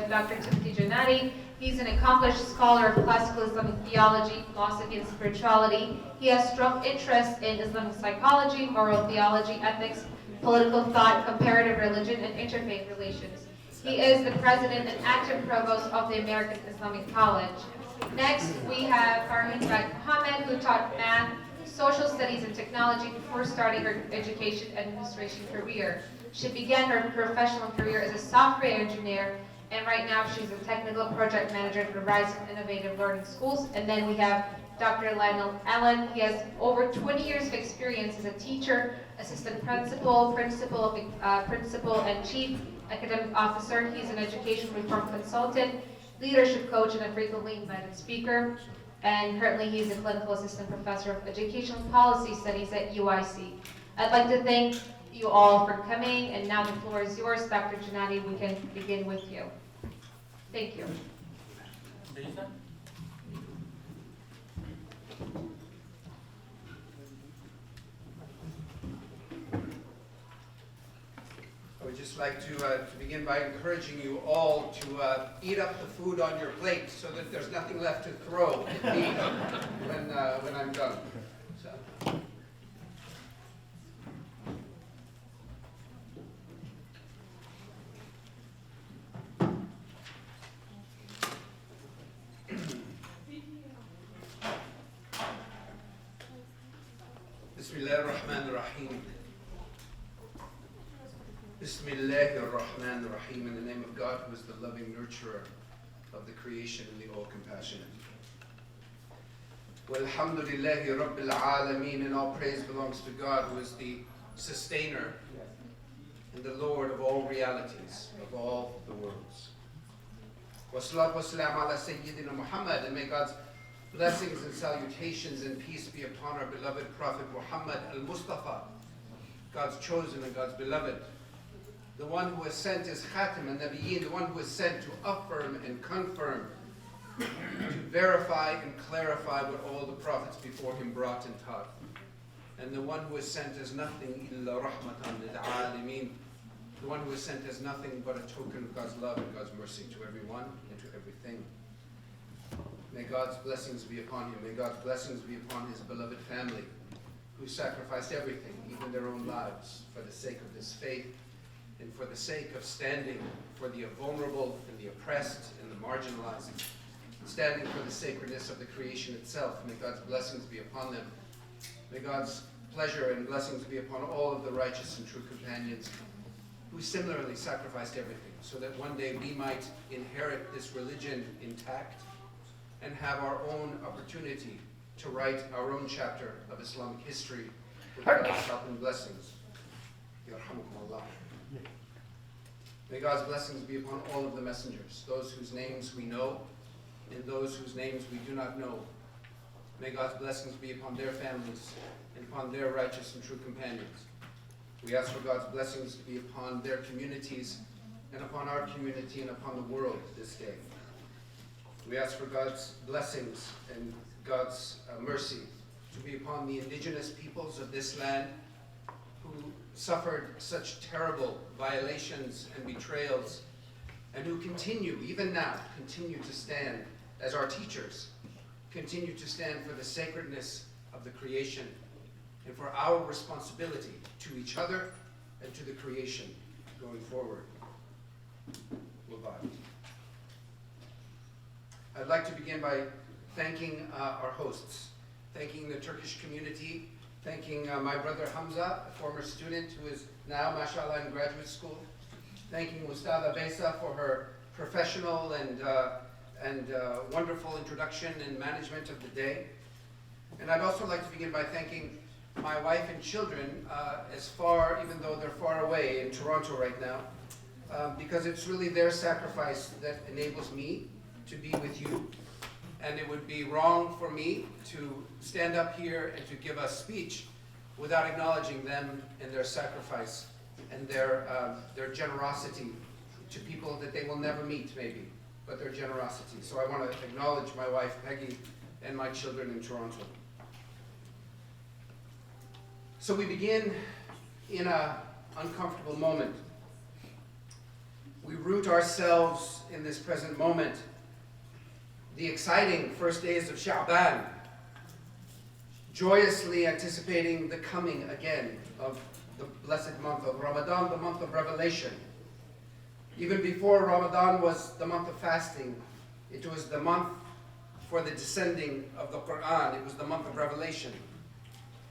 Dr. Timothy Janati. He's an accomplished scholar of classical Islamic theology, philosophy, and spirituality. He has strong interest in Islamic psychology, moral theology, ethics, political thought, comparative religion, and interfaith relations. He is the president and active provost of the American Islamic College. Next, we have Farheen Mohammed, who taught math, social studies, and technology before starting her education administration career. She began her professional career as a software engineer, and right now she's a technical project manager at Horizon Innovative Learning Schools. And then we have Dr. Lionel Allen. He has over 20 years of experience as a teacher, assistant principal, principal, and chief academic officer. He's an education reform consultant, leadership coach, and a frequently invited speaker. And currently he's a clinical assistant professor of educational policy studies at UIC. I'd like to thank you all for coming, and now the floor is yours. Dr. Janati, we can begin with you. Thank you. I would just like to begin by encouraging you all to eat up the food on your plate so that there's nothing left to throw at me when I'm done. So. Bismillah ar-Rahman ar-Rahim. Bismillah ar-Rahman ar-Rahim. In the name of God, who is the loving nurturer of the creation and the all-compassionate. Walhamdulillahi Rabbil Alameen. And all praise belongs to God, who is the sustainer and the Lord of all realities, of all the worlds. Wassalatu wassalam ala Sayyidina Muhammad. And may God's blessings and salutations and peace be upon our beloved Prophet Muhammad al-Mustafa, God's chosen and God's beloved, the one who is sent as Khatim al-Nabiyyin, the one who is sent to affirm and confirm, to verify and clarify what all the prophets before him brought and taught, and the one who is sent as nothing illa rahmatan lil alameen, the one who is sent as nothing but a token of God's love and God's mercy to everyone and to everything. May God's blessings be upon him. May God's blessings be upon his beloved family, who sacrificed everything, even their own lives, for the sake of this faith and for the sake of standing for the vulnerable and the oppressed and the marginalized, standing for the sacredness of the creation itself. May God's blessings be upon them. May God's pleasure and blessings be upon all of the righteous and true companions who similarly sacrificed everything, so that one day we might inherit this religion intact and have our own opportunity to write our own chapter of Islamic history with God's help and blessings. Yarhamukumullah. May God's blessings be upon all of the messengers, those whose names we know and those whose names we do not know. May God's blessings be upon their families and upon their righteous and true companions. We ask for God's blessings to be upon their communities and upon our community and upon the world this day. We ask for God's blessings and God's mercy to be upon the indigenous peoples of this land who suffered such terrible violations and betrayals, and who continue, even now, continue to stand as our teachers, continue to stand for the sacredness of the creation and for our responsibility to each other and to the creation going forward. Wabarakatuh. I'd like to begin by thanking our hosts, thanking the Turkish community, thanking my brother Hamza, a former student who is now, mashallah, in graduate school, thanking Mustada Besa for her professional and wonderful introduction and management of the day. And I'd also like to begin by thanking my wife and children, even though they're far away in Toronto right now, because it's really their sacrifice that enables me to be with you. And it would be wrong for me to stand up here and to give a speech without acknowledging them and their sacrifice and their generosity to people that they will never meet, maybe, but their generosity. So I want to acknowledge my wife, Peggy, and my children in Toronto. So we begin in an uncomfortable moment. we root ourselves in this present moment, the exciting first days of Sha'ban, joyously anticipating the coming again of the blessed month of Ramadan, the month of revelation. Even before Ramadan was the month of fasting, it was the month for the descending of the Quran. It was the month of revelation.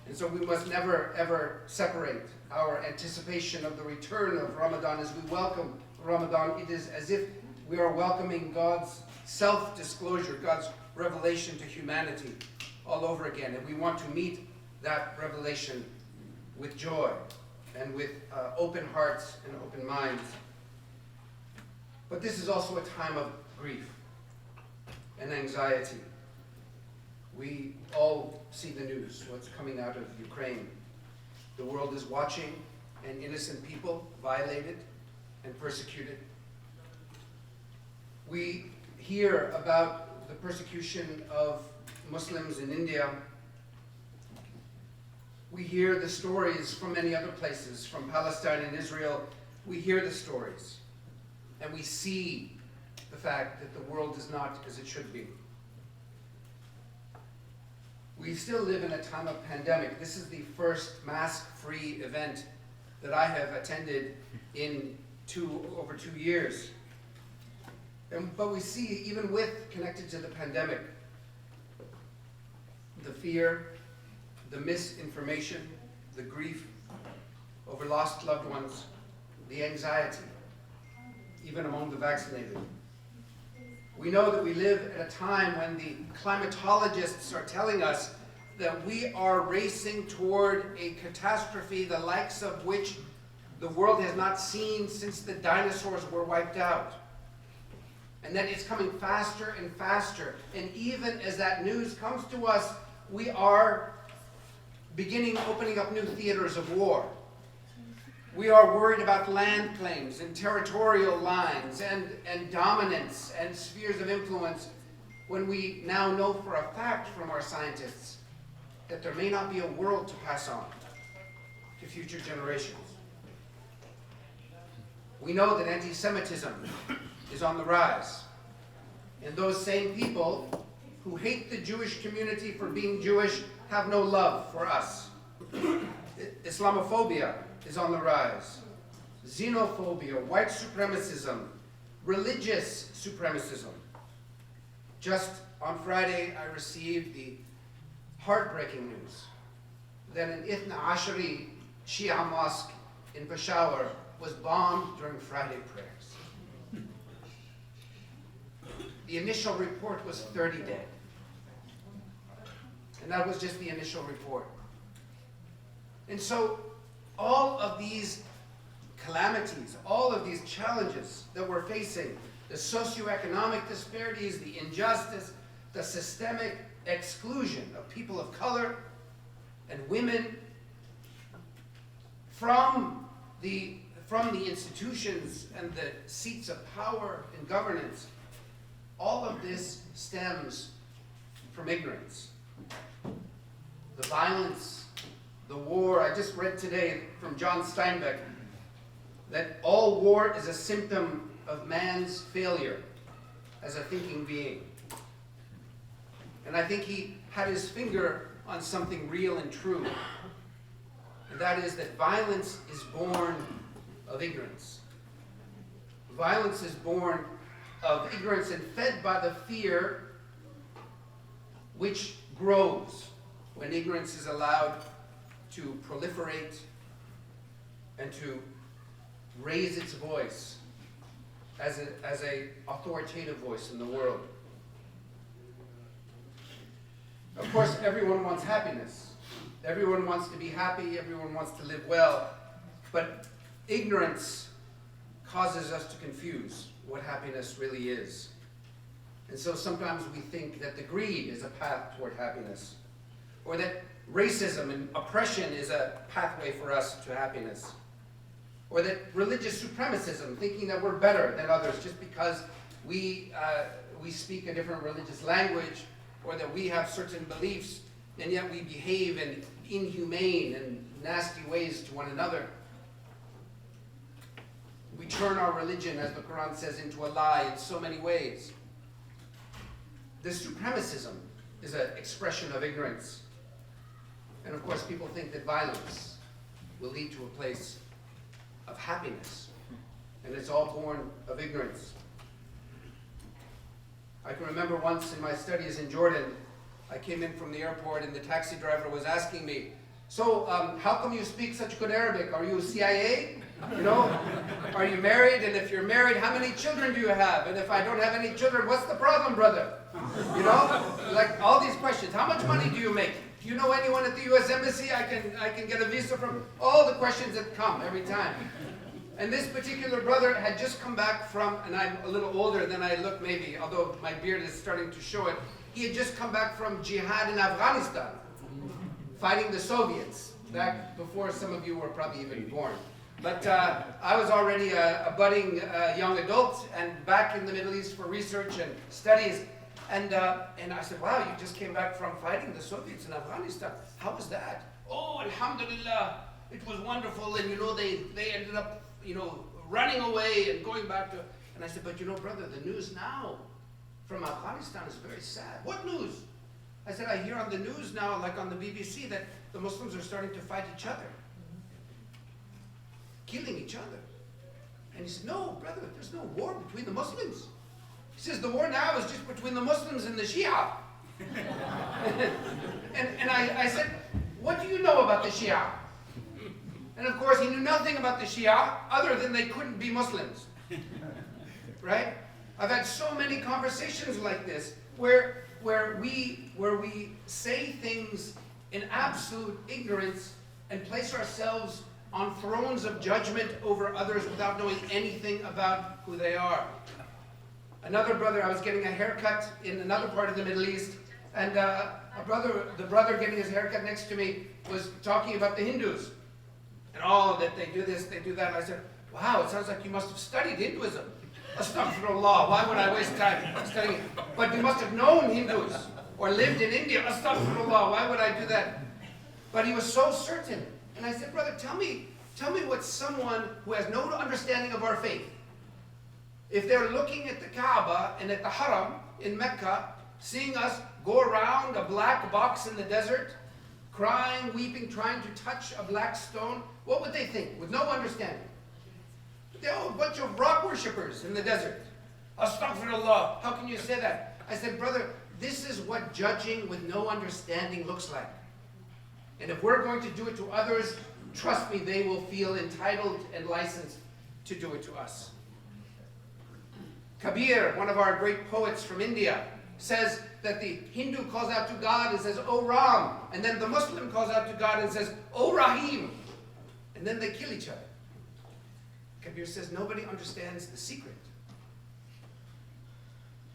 And so we must never, ever separate our anticipation of the return of Ramadan as we welcome Ramadan. It is as if we are welcoming God's self-disclosure, God's revelation to humanity all over again. And we want to meet that revelation with joy and with open hearts and open minds. But this is also a time of grief and anxiety. We all see the news, what's coming out of Ukraine. The world is watching, and innocent people violated and persecuted. We hear about the persecution of Muslims in India. We hear the stories from many other places, from Palestine and Israel. We hear the stories, and we see the fact that the world is not as it should be. We still live in a time of pandemic. This is the first mask-free event that I have attended in over 2 years. But we see, even connected to the pandemic, the fear, the misinformation, the grief over lost loved ones, the anxiety, even among the vaccinated. We know that we live at a time when the climatologists are telling us that we are racing toward a catastrophe the likes of which the world has not seen since the dinosaurs were wiped out. And that it's coming faster and faster. And even as that news comes to us, we are opening up new theaters of war. We are worried about land claims and territorial lines and dominance and spheres of influence, when we now know for a fact from our scientists that there may not be a world to pass on to future generations. We know that anti-Semitism is on the rise. And those same people who hate the Jewish community for being Jewish have no love for us. Islamophobia is on the rise. Xenophobia, white supremacism, religious supremacism. Just on Friday, I received the heartbreaking news that an Ithna Ashari Shia mosque in Peshawar was bombed during Friday prayers. The initial report was 30 dead. And that was just the initial report. And so all of these calamities, all of these challenges that we're facing, the socioeconomic disparities, the injustice, the systemic exclusion of people of color and women from the institutions and the seats of power and governance, all of this stems from ignorance. The violence, the war. I just read today from John Steinbeck that all war is a symptom of man's failure as a thinking being. And I think he had his finger on something real and true. And that is that violence is born of ignorance. Violence is born of ignorance and fed by the fear which grows when ignorance is allowed to proliferate and to raise its voice as a authoritative voice in the world. Of course, everyone wants happiness. Everyone wants to be happy. Everyone wants to live well. But ignorance causes us to confuse what happiness really is. And so sometimes we think that the greed is a path toward happiness, or that racism and oppression is a pathway for us to happiness, or that religious supremacism, thinking that we're better than others just because we speak a different religious language, or that we have certain beliefs and yet we behave in inhumane and nasty ways to one another. We turn our religion, as the Quran says, into a lie in so many ways. This supremacism is an expression of ignorance. And of course, people think that violence will lead to a place of happiness. And it's all born of ignorance. I can remember once in my studies in Jordan, I came in from the airport and the taxi driver was asking me, so how come you speak such good Arabic? Are you CIA? You know, are you married? And if you're married, how many children do you have? And if I don't have any children, what's the problem, brother? You know, like all these questions. How much money do you make? Do you know anyone at the U.S. Embassy I can get a visa from? All the questions that come every time. And this particular brother had just come back from, and I'm a little older than I look maybe, although my beard is starting to show it. He had just come back from jihad in Afghanistan, fighting the Soviets, back before some of you were probably even born. But I was already a budding young adult and back in the Middle East for research and studies. And I said, wow, you just came back from fighting the Soviets in Afghanistan. How was that? Oh, alhamdulillah, it was wonderful. And, you know, they ended up, you know, running away and going back to... And I said, but, you know, brother, the news now from Afghanistan is very sad. What news? I said, I hear on the news now, like on the BBC, that the Muslims are starting to fight each other. Killing each other. And he said, no, brother, there's no war between the Muslims. He says, the war now is just between the Muslims and the Shia. and I said, what do you know about the Shia? And of course, he knew nothing about the Shia other than they couldn't be Muslims. Right? I've had so many conversations like this where we say things in absolute ignorance and place ourselves on thrones of judgment over others without knowing anything about who they are. Another brother, I was getting a haircut in another part of the Middle East, and the brother getting his haircut next to me was talking about the Hindus. And that they do this, they do that. And I said, wow, it sounds like you must have studied Hinduism. Astaghfirullah, why would I waste time studying it? But you must have known Hindus or lived in India. Astaghfirullah, why would I do that? But he was so certain. And I said, brother, tell me what someone who has no understanding of our faith, if they're looking at the Kaaba and at the Haram in Mecca, seeing us go around a black box in the desert, crying, weeping, trying to touch a black stone, what would they think with no understanding? They're all a bunch of rock worshippers in the desert. Astaghfirullah, how can you say that? I said, brother, this is what judging with no understanding looks like. And if we're going to do it to others, trust me, they will feel entitled and licensed to do it to us. Kabir, one of our great poets from India, says that the Hindu calls out to God and says, "Oh Ram," and then the Muslim calls out to God and says, "Oh Rahim," and then they kill each other. Kabir says nobody understands the secret.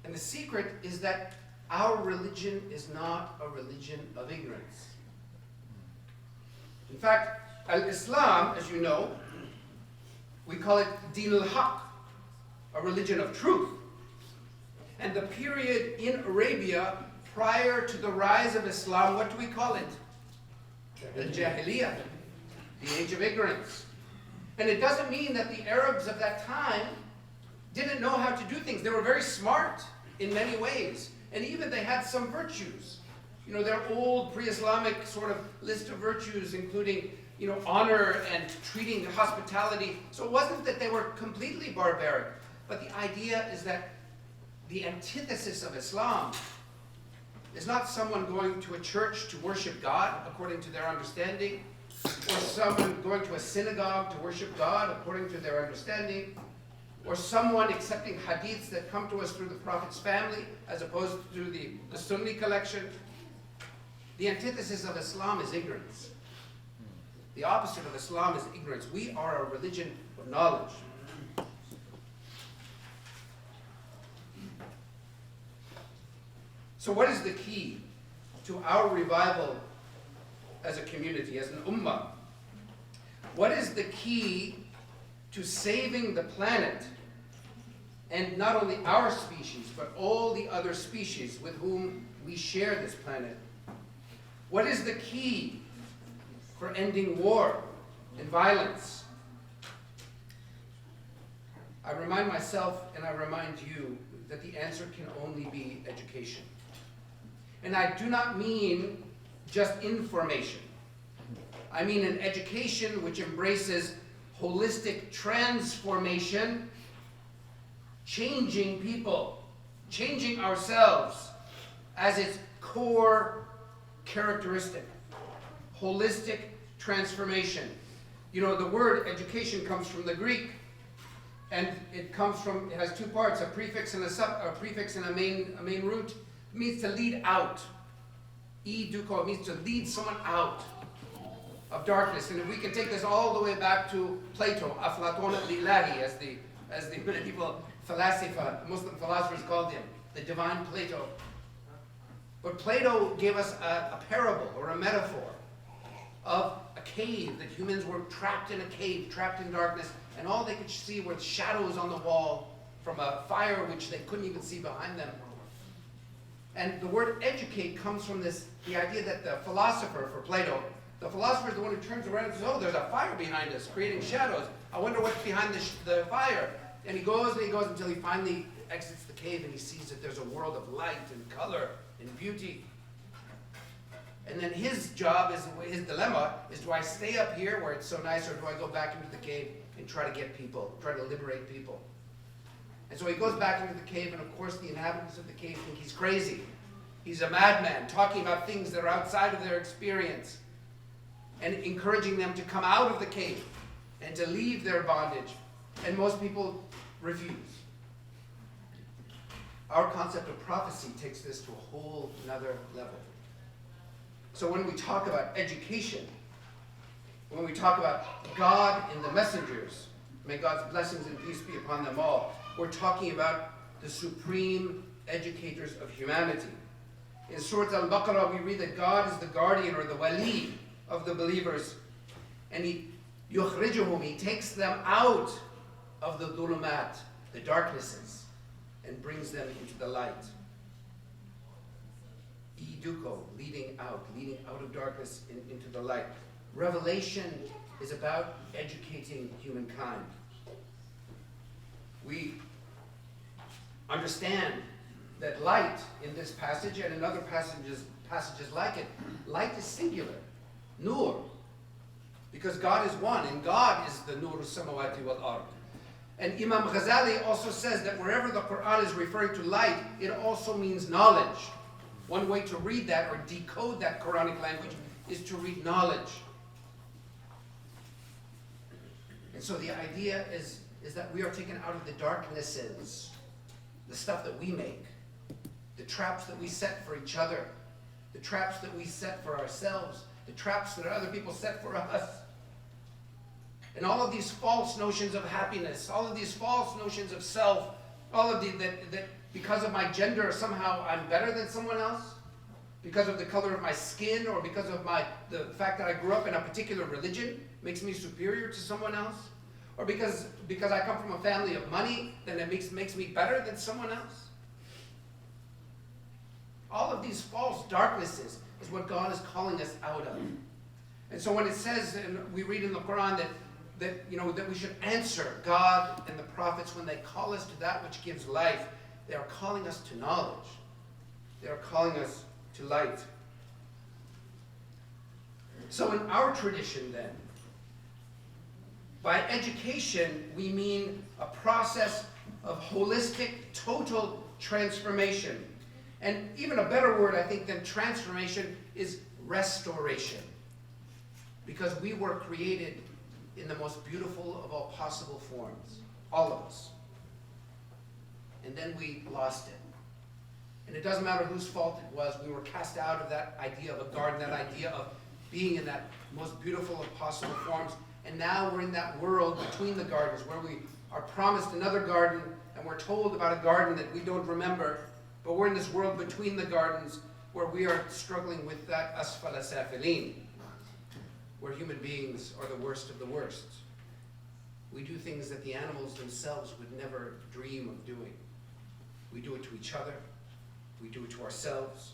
And the secret is that our religion is not a religion of ignorance. In fact, Islam, as you know, we call it Din al-Haq, a religion of truth. And the period in Arabia prior to the rise of Islam, what do we call it? The Jahiliyyah, the age of ignorance. And it doesn't mean that the Arabs of that time didn't know how to do things. They were very smart in many ways. And even they had some virtues. You know, their old pre-Islamic sort of list of virtues, including, you know, honor and treating hospitality. So it wasn't that they were completely barbaric. But the idea is that the antithesis of Islam is not someone going to a church to worship God according to their understanding, or someone going to a synagogue to worship God according to their understanding, or someone accepting hadiths that come to us through the Prophet's family as opposed to the Sunni collection. The antithesis of Islam is ignorance. The opposite of Islam is ignorance. We are a religion of knowledge. So what is the key to our revival as a community, as an ummah? What is the key to saving the planet, and not only our species, but all the other species with whom we share this planet? What is the key for ending war and violence? I remind myself and I remind you that the answer can only be education. And I do not mean just information. I mean an education which embraces holistic transformation, changing people, changing ourselves as its core characteristic. Holistic transformation. You know, the word education comes from the Greek, and it has two parts, a prefix and a prefix and a main root. It means to lead out. Eduko, it means to lead someone out of darkness. And if we can take this all the way back to Plato, Aflatona Lillahi, as the many people, Muslim philosophers called him, the divine Plato. But Plato gave us a parable or a metaphor of a cave, that humans were trapped in a cave, trapped in darkness, and all they could see were shadows on the wall from a fire which they couldn't even see behind them. And the word educate comes from the idea that the philosopher, for Plato, the philosopher is the one who turns around and says, oh, there's a fire behind us, creating shadows. I wonder what's behind the fire. And he goes until he finally exits the cave and he sees that there's a world of light and color and beauty. And then his dilemma is, do I stay up here where it's so nice, or do I go back into the cave and try to get people, try to liberate people? And so he goes back into the cave, and of course the inhabitants of the cave think he's crazy. He's a madman, talking about things that are outside of their experience, and encouraging them to come out of the cave and to leave their bondage. And most people refuse. Our concept of prophecy takes this to a whole another level. So when we talk about education, when we talk about God and the messengers, may God's blessings and peace be upon them all, we're talking about the supreme educators of humanity. In Surah Al-Baqarah, we read that God is the guardian or the wali of the believers, and He takes them out of the dhulumat, the darknesses, and brings them into the light. Iduko, leading out of darkness into the light. Revelation is about educating humankind. We understand that light in this passage and in other passages like it, light is singular, nur, because God is one, and God is the nur samawati wal ard. And Imam Ghazali also says that wherever the Quran is referring to light, it also means knowledge. One way to read that or decode that Quranic language is to read knowledge. And so the idea is that we are taken out of the darknesses, the stuff that we make, the traps that we set for each other, the traps that we set for ourselves, the traps that other people set for us. And all of these false notions of happiness, all of these false notions of self, all of that because of my gender somehow I'm better than someone else, because of the color of my skin, or because of the fact that I grew up in a particular religion makes me superior to someone else, or because I come from a family of money, then it makes me better than someone else. All of these false darknesses is what God is calling us out of. And so when it says, and we read in the Quran that we should answer God and the prophets when they call us to that which gives life, they are calling us to knowledge. They are calling us to light. So in our tradition then, by education we mean a process of holistic, total transformation. And even a better word, I think, than transformation is restoration. Because we were created in the most beautiful of all possible forms, all of us. And then we lost it. And it doesn't matter whose fault it was, we were cast out of that idea of a garden, that idea of being in that most beautiful of possible forms. And now we're in that world between the gardens where we are promised another garden, and we're told about a garden that we don't remember, but we're in this world between the gardens where we are struggling with that asfala safilin, where human beings are the worst of the worst. We do things that the animals themselves would never dream of doing. We do it to each other. We do it to ourselves.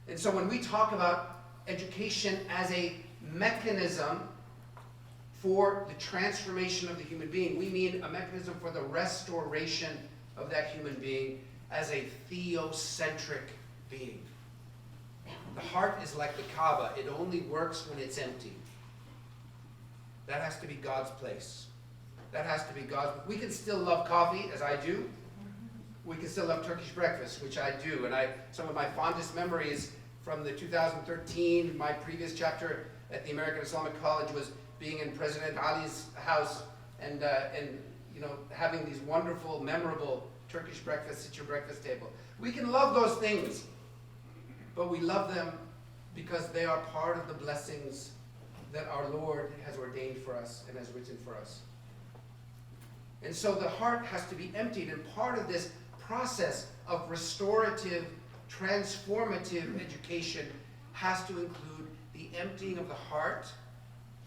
And so when we talk about education as a mechanism for the transformation of the human being. We need a mechanism for the restoration of that human being as a theocentric being. The heart is like the Kaaba. It only works when it's empty. That has to be God's place. That has to be God's. We can still love coffee, as I do. We can still love Turkish breakfast, which I do. And some of my fondest memories from the 2013, my previous chapter at the American Islamic College, was being in President Ali's house and having these wonderful, memorable Turkish breakfasts at your breakfast table. We can love those things, but we love them because they are part of the blessings that our Lord has ordained for us and has written for us. And so the heart has to be emptied, and part of this process of restorative, transformative education has to include the emptying of the heart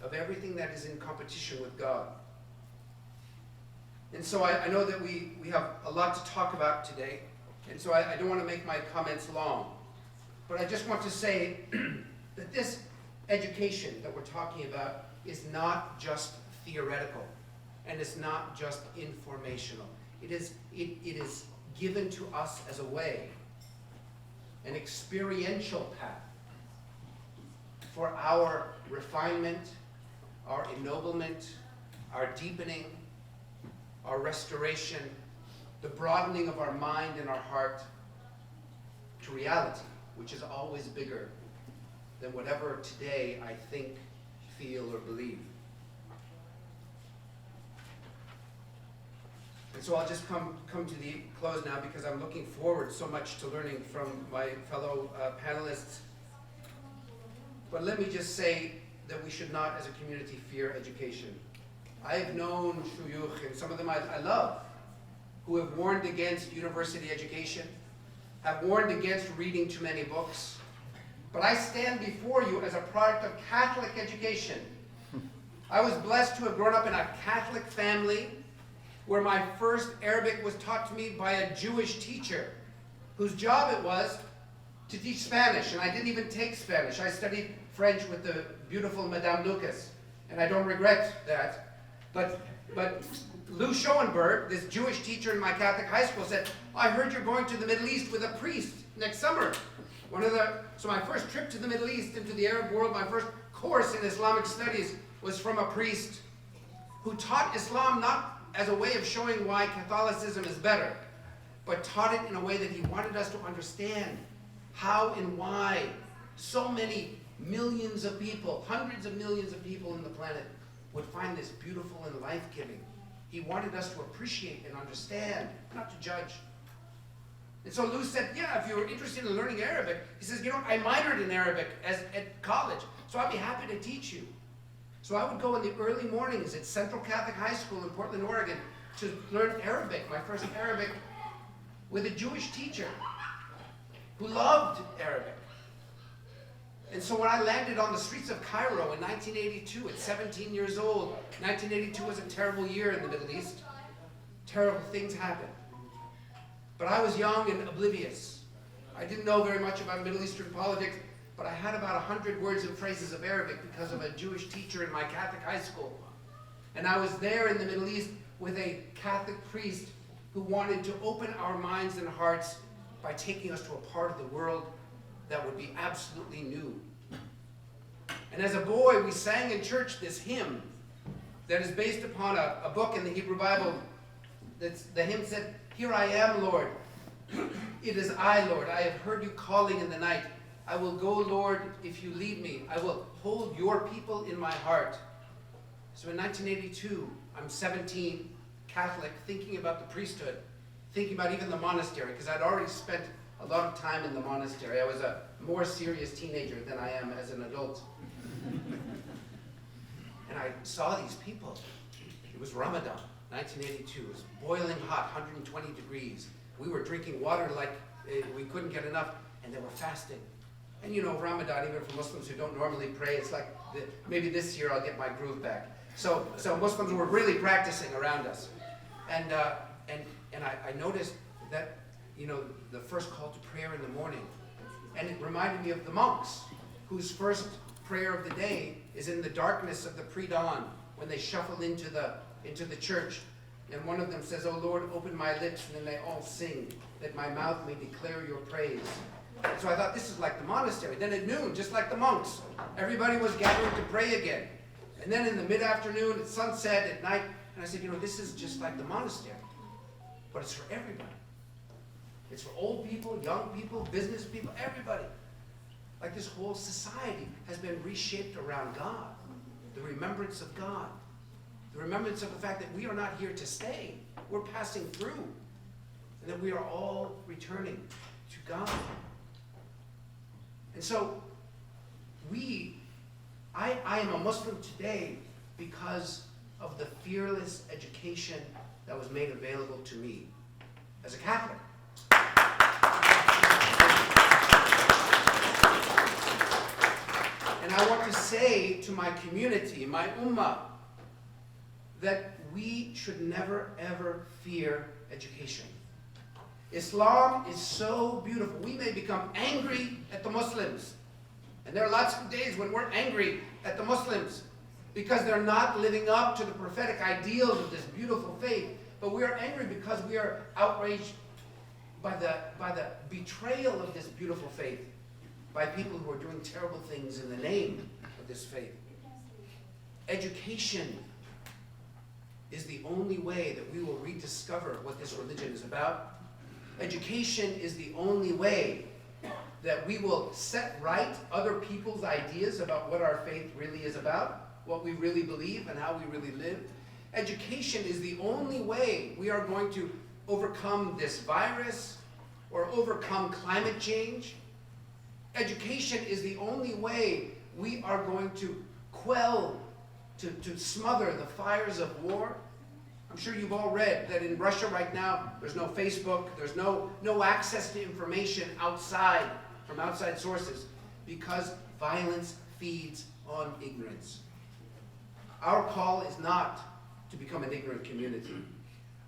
of everything that is in competition with God. And so I know that we have a lot to talk about today, and so I don't want to make my comments long. But I just want to say that this education that we're talking about is not just theoretical, and it's not just informational. It is given to us as a way, an experiential path for our refinement, our ennoblement, our deepening, our restoration, the broadening of our mind and our heart to reality, which is always bigger than whatever today I think, feel, or believe. And so I'll just come to the close now, because I'm looking forward so much to learning from my fellow panelists. But let me just say that we should not, as a community, fear education. I've known shuyukh, and some of them I love, who have warned against university education, have warned against reading too many books. But I stand before you as a product of Catholic education. I was blessed to have grown up in a Catholic family where my first Arabic was taught to me by a Jewish teacher whose job it was to teach Spanish, and I didn't even take Spanish. I studied French with the beautiful Madame Lucas, and I don't regret that. But Lou Schoenberg, this Jewish teacher in my Catholic high school, said, I heard you're going to the Middle East with a priest next summer. So my first trip to the Middle East, into the Arab world, my first course in Islamic studies was from a priest who taught Islam not as a way of showing why Catholicism is better, but taught it in a way that he wanted us to understand how and why so many millions of people, hundreds of millions of people on the planet would find this beautiful and life-giving. He wanted us to appreciate and understand, not to judge. And so Lou said, yeah, if you're interested in learning Arabic, he says, I minored in Arabic at college, so I'd be happy to teach you. So I would go in the early mornings at Central Catholic High School in Portland, Oregon, to learn Arabic, my first Arabic, with a Jewish teacher who loved Arabic. And so when I landed on the streets of Cairo in 1982 at 17 years old, 1982 was a terrible year in the Middle East. Terrible things happened. But I was young and oblivious. I didn't know very much about Middle Eastern politics, but I had about 100 words and phrases of Arabic because of a Jewish teacher in my Catholic high school. And I was there in the Middle East with a Catholic priest who wanted to open our minds and hearts by taking us to a part of the world that would be absolutely new. And as a boy, we sang in church this hymn that is based upon a book in the Hebrew Bible. The hymn said, "Here I am, Lord. It is I, Lord. I have heard you calling in the night. I will go, Lord, if you lead me. I will hold your people in my heart." So in 1982, I'm 17, Catholic, thinking about the priesthood, thinking about even the monastery, because I'd already spent a lot of time in the monastery. I was a more serious teenager than I am as an adult. And I saw these people. It was Ramadan, 1982. It was boiling hot, 120 degrees. We were drinking water like we couldn't get enough, and they were fasting. And you know, Ramadan, even for Muslims who don't normally pray, it's like, maybe this year I'll get my groove back. So Muslims were really practicing around us. And I noticed that, the first call to prayer in the morning. And it reminded me of the monks, whose first prayer of the day is in the darkness of the pre-dawn, when they shuffle into the church, and one of them says, "Oh Lord, open my lips," and then they all sing, "that my mouth may declare your praise." And so I thought, this is like the monastery. Then at noon, just like the monks, everybody was gathering to pray again. And then in the mid-afternoon, at sunset, at night, and I said, this is just like the monastery. But it's for everybody. It's for old people, young people, business people, everybody. Like this whole society has been reshaped around God. The remembrance of God. The remembrance of the fact that we are not here to stay. We're passing through. And that we are all returning to God. And so, I am a Muslim today because of the fearless education that was made available to me as a Catholic. And I want to say to my community, my ummah, that we should never ever fear education. Islam is so beautiful. We may become angry at the Muslims. And there are lots of days when we're angry at the Muslims because they're not living up to the prophetic ideals of this beautiful faith. But we are angry because we are outraged by the betrayal of this beautiful faith by people who are doing terrible things in the name of this faith. Education is the only way that we will rediscover what this religion is about. Education is the only way that we will set right other people's ideas about what our faith really is about, what we really believe and how we really live. Education is the only way we are going to overcome this virus or overcome climate change. Education is the only way we are going to quell, to smother the fires of war. I'm sure you've all read that in Russia right now, there's no Facebook, there's no access to information from outside sources, because violence feeds on ignorance. Our call is not to become an ignorant community.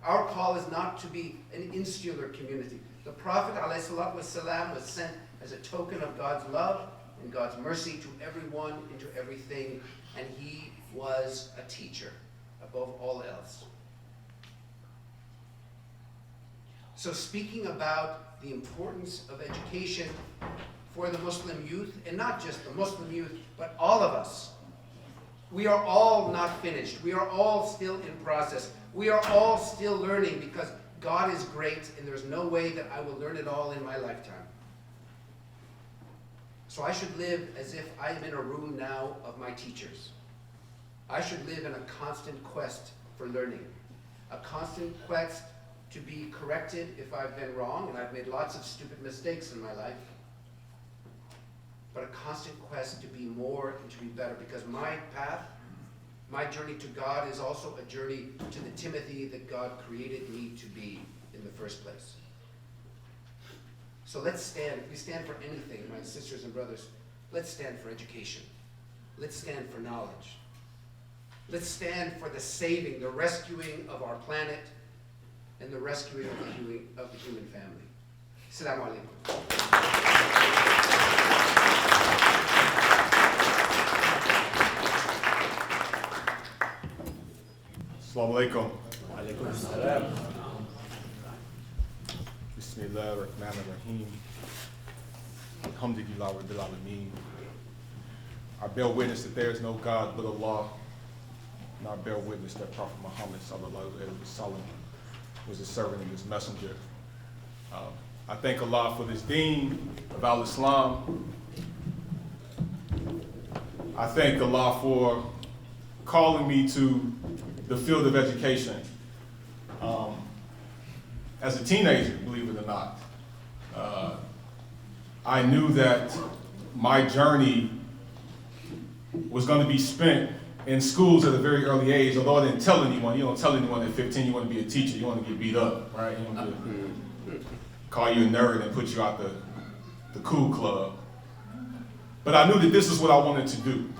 Our call is not to be an insular community. The Prophet ﷺ was sent as a token of God's love and God's mercy to everyone and to everything, and he was a teacher above all else. So speaking about the importance of education for the Muslim youth, and not just the Muslim youth, but all of us, we are all not finished. We are all still in process. We are all still learning because God is great and there's no way that I will learn it all in my lifetime. So I should live as if I am in a room now of my teachers. I should live in a constant quest for learning, a constant quest to be corrected if I've been wrong, and I've made lots of stupid mistakes in my life, but a constant quest to be more and to be better, because my path, my journey to God is also a journey to the Timothy that God created me to be in the first place. So let's stand. If we stand for anything, my sisters and brothers, let's stand for education. Let's stand for knowledge. Let's stand for the saving, the rescuing of our planet, and the rescuing of the human family. Assalamu alaikum. Assalamu alaikum. Alaikum assalam. Bismillah ar-Rahman ar-Rahim. Alhamdulillah rabbil alameen. I bear witness that there is no God but Allah, and I bear witness that Prophet Muhammad sallallahu alaihi wasallam was a servant and his messenger. I thank Allah for this deen of al-Islam. I thank Allah for calling me to the field of education. As a teenager, believe it or not, I knew that my journey was going to be spent in schools at a very early age, although I didn't tell anyone. You don't tell anyone at 15 you want to be a teacher, you want to get beat up, right? You want to call you a nerd and put you out the cool club. But I knew that this is what I wanted to do.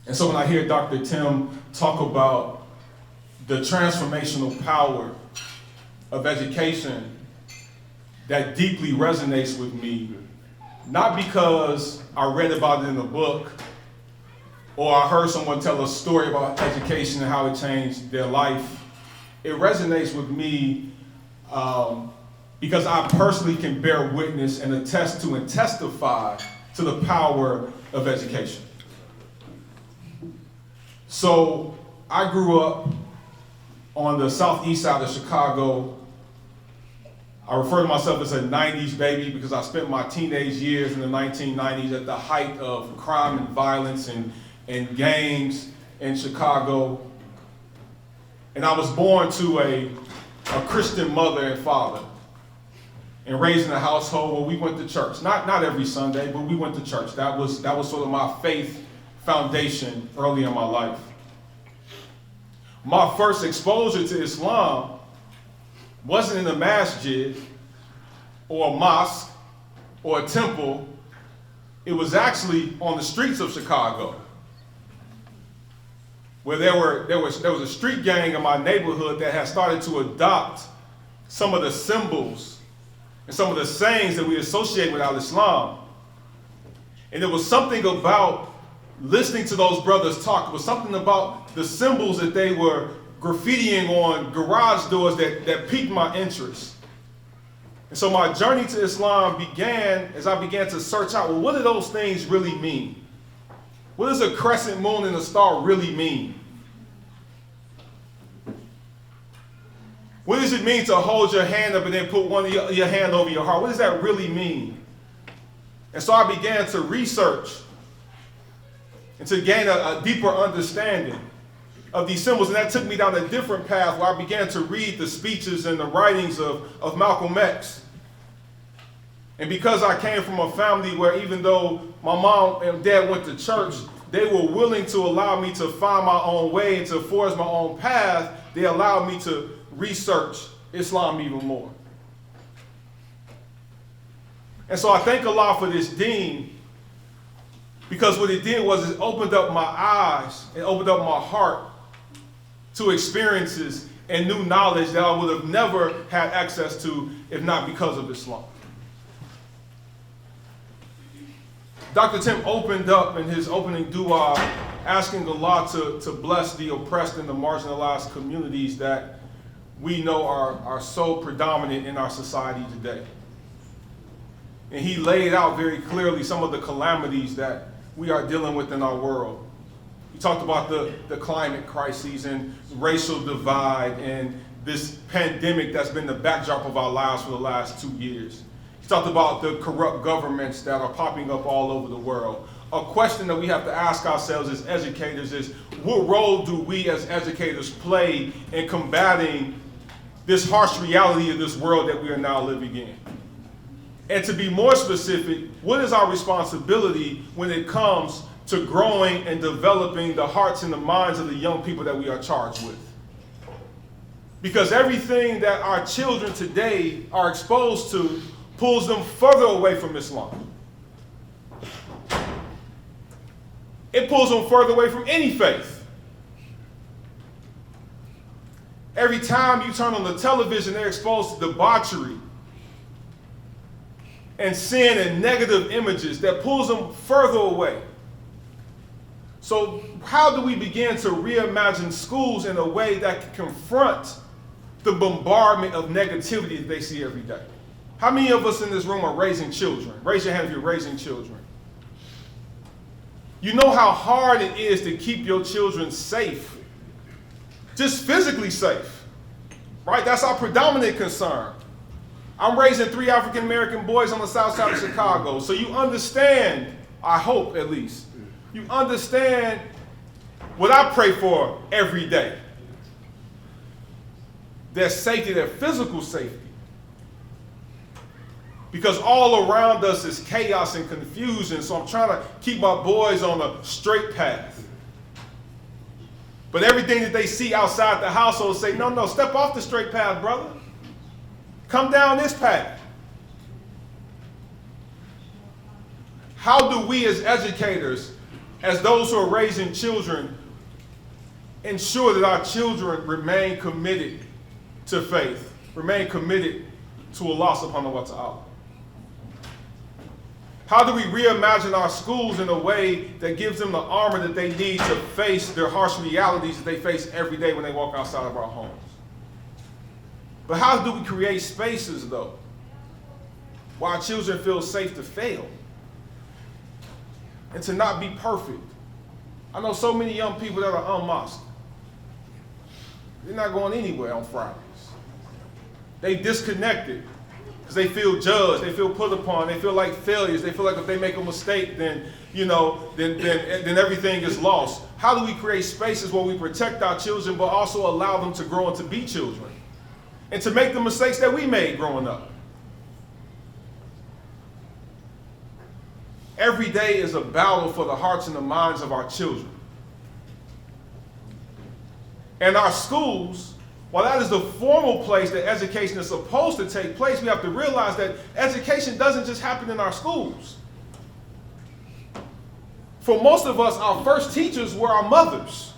And so when I hear Dr. Tim talk about the transformational power of education, that deeply resonates with me, not because I read about it in a book, or I heard someone tell a story about education and how it changed their life, it resonates with me because I personally can bear witness and attest to and testify to the power of education. So I grew up on the southeast side of Chicago. I refer to myself as a 90s baby because I spent my teenage years in the 1990s at the height of crime and violence and gangs in Chicago. And I was born to a Christian mother and father and raised in a household where we went to church. Not every Sunday, but we went to church. That was sort of my faith foundation early in my life. My first exposure to Islam wasn't in a masjid or a mosque or a temple. It was actually on the streets of Chicago, where there was a street gang in my neighborhood that had started to adopt some of the symbols and some of the sayings that we associate with al-Islam. And there was something about listening to those brothers talk. It was something about the symbols that they were graffitiing on garage doors that piqued my interest. And so my journey to Islam began as I began to search out, well, what do those things really mean? What does a crescent moon and a star really mean? What does it mean to hold your hand up and then put one of your hand over your heart? What does that really mean? And so I began to research and to gain a deeper understanding of these symbols. And that took me down a different path where I began to read the speeches and the writings of Malcolm X. And because I came from a family where even though my mom and dad went to church, they were willing to allow me to find my own way and to forge my own path, they allowed me to research Islam even more. And so I thank Allah for this deen, because what it did was it opened up my eyes and opened up my heart to experiences and new knowledge that I would have never had access to if not because of Islam. Dr. Tim opened up in his opening dua asking Allah to bless the oppressed and the marginalized communities that we know are so predominant in our society today. And he laid out very clearly some of the calamities that we are dealing with in our world. He talked about the climate crises and racial divide and this pandemic that's been the backdrop of our lives for the last 2 years. He talked about the corrupt governments that are popping up all over the world. A question that we have to ask ourselves as educators is, what role do we as educators play in combating this harsh reality of this world that we are now living in? And to be more specific, what is our responsibility when it comes to growing and developing the hearts and the minds of the young people that we are charged with? Because everything that our children today are exposed to pulls them further away from Islam. It pulls them further away from any faith. Every time you turn on the television, they're exposed to debauchery and sin and negative images that pulls them further away. So how do we begin to reimagine schools in a way that can confront the bombardment of negativity that they see every day? How many of us in this room are raising children? Raise your hand if you're raising children. You know how hard it is to keep your children safe, just physically safe, right? That's our predominant concern. I'm raising 3 African American boys on the south side of Chicago, so you understand, I hope at least, you understand what I pray for every day. Their safety, their physical safety. Because all around us is chaos and confusion, so I'm trying to keep my boys on a straight path. But everything that they see outside the household say, no, step off the straight path, brother. Come down this path. How do we as educators, as those who are raising children, ensure that our children remain committed to faith, remain committed to Allah subhanahu wa ta'ala? How do we reimagine our schools in a way that gives them the armor that they need to face their harsh realities that they face every day when they walk outside of our homes? But how do we create spaces, though, where our children feel safe to fail and to not be perfect? I know so many young people that are unmosqued. They're not going anywhere on Fridays. They disconnected because they feel judged, they feel put upon, they feel like failures, they feel like if they make a mistake, then everything is lost. How do we create spaces where we protect our children but also allow them to grow and to be children and to make the mistakes that we made growing up? Every day is a battle for the hearts and the minds of our children. And our schools, while that is the formal place that education is supposed to take place, we have to realize that education doesn't just happen in our schools. For most of us, our first teachers were our mothers.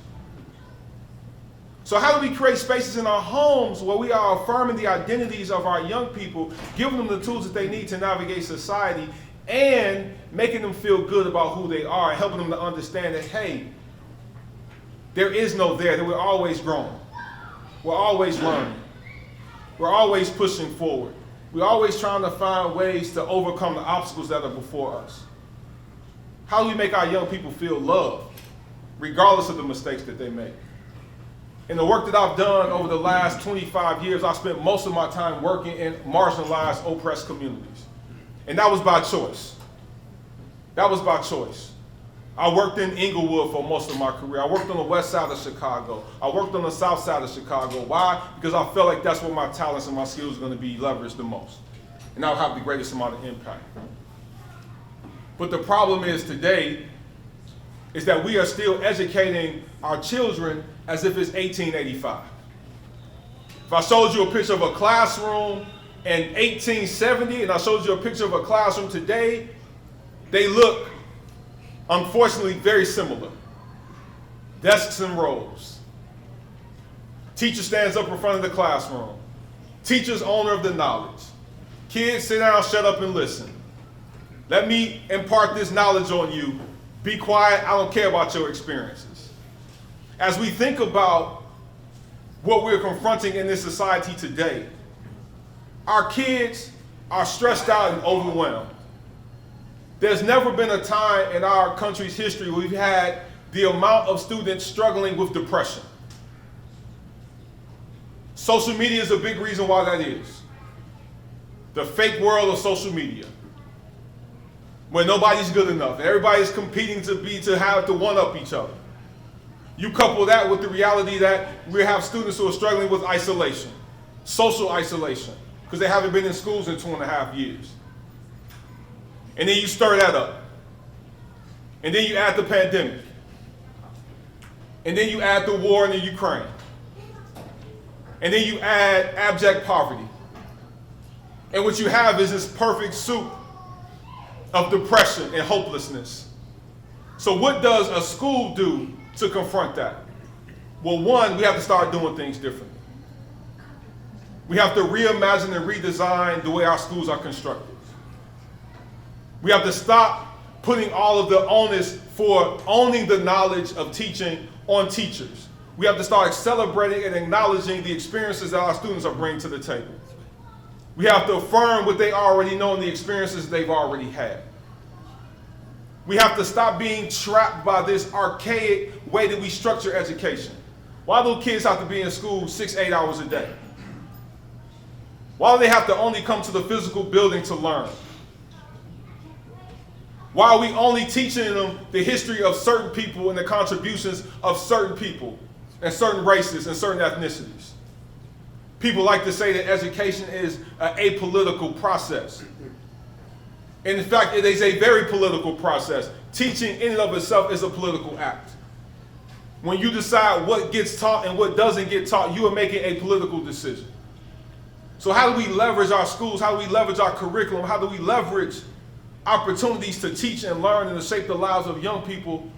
So how do we create spaces in our homes where we are affirming the identities of our young people, giving them the tools that they need to navigate society, and making them feel good about who they are, and helping them to understand that, hey, there is no there, that we're always growing. We're always learning. We're always pushing forward. We're always trying to find ways to overcome the obstacles that are before us. How do we make our young people feel loved, regardless of the mistakes that they make? In the work that I've done over the last 25 years, I spent most of my time working in marginalized, oppressed communities. And that was by choice. That was by choice. I worked in Inglewood for most of my career. I worked on the west side of Chicago. I worked on the south side of Chicago. Why? Because I felt like that's where my talents and my skills are going to be leveraged the most. And I'll have the greatest amount of impact. But the problem is today is that we are still educating our children as if it's 1885. If I showed you a picture of a classroom in 1870 and I showed you a picture of a classroom today, they look, unfortunately, very similar. Desks and rows. Teacher stands up in front of the classroom. Teacher's owner of the knowledge. Kids, sit down, shut up, and listen. Let me impart this knowledge on you. Be quiet, I don't care about your experiences. As we think about what we're confronting in this society today, our kids are stressed out and overwhelmed. There's never been a time in our country's history where we've had the amount of students struggling with depression. Social media is a big reason why that is. The fake world of social media, where nobody's good enough. Everybody's competing to have to one-up each other. You couple that with the reality that we have students who are struggling with isolation, social isolation, because they haven't been in schools in 2.5 years. And then you stir that up. And then you add the pandemic. And then you add the war in the Ukraine. And then you add abject poverty. And what you have is this perfect soup of depression and hopelessness. So what does a school do to confront that? Well, one, we have to start doing things differently. We have to reimagine and redesign the way our schools are constructed. We have to stop putting all of the onus for owning the knowledge of teaching on teachers. We have to start celebrating and acknowledging the experiences that our students are bringing to the table. We have to affirm what they already know and the experiences they've already had. We have to stop being trapped by this archaic way that we structure education. Why do kids have to be in school 6-8 hours a day? Why do they have to only come to the physical building to learn? Why are we only teaching them the history of certain people and the contributions of certain people and certain races and certain ethnicities? People like to say that education is an apolitical process. And in fact, it is a very political process. Teaching in and of itself is a political act. When you decide what gets taught and what doesn't get taught, you are making a political decision. So how do we leverage our schools? How do we leverage our curriculum? How do we leverage opportunities to teach and learn and to shape the lives of young people,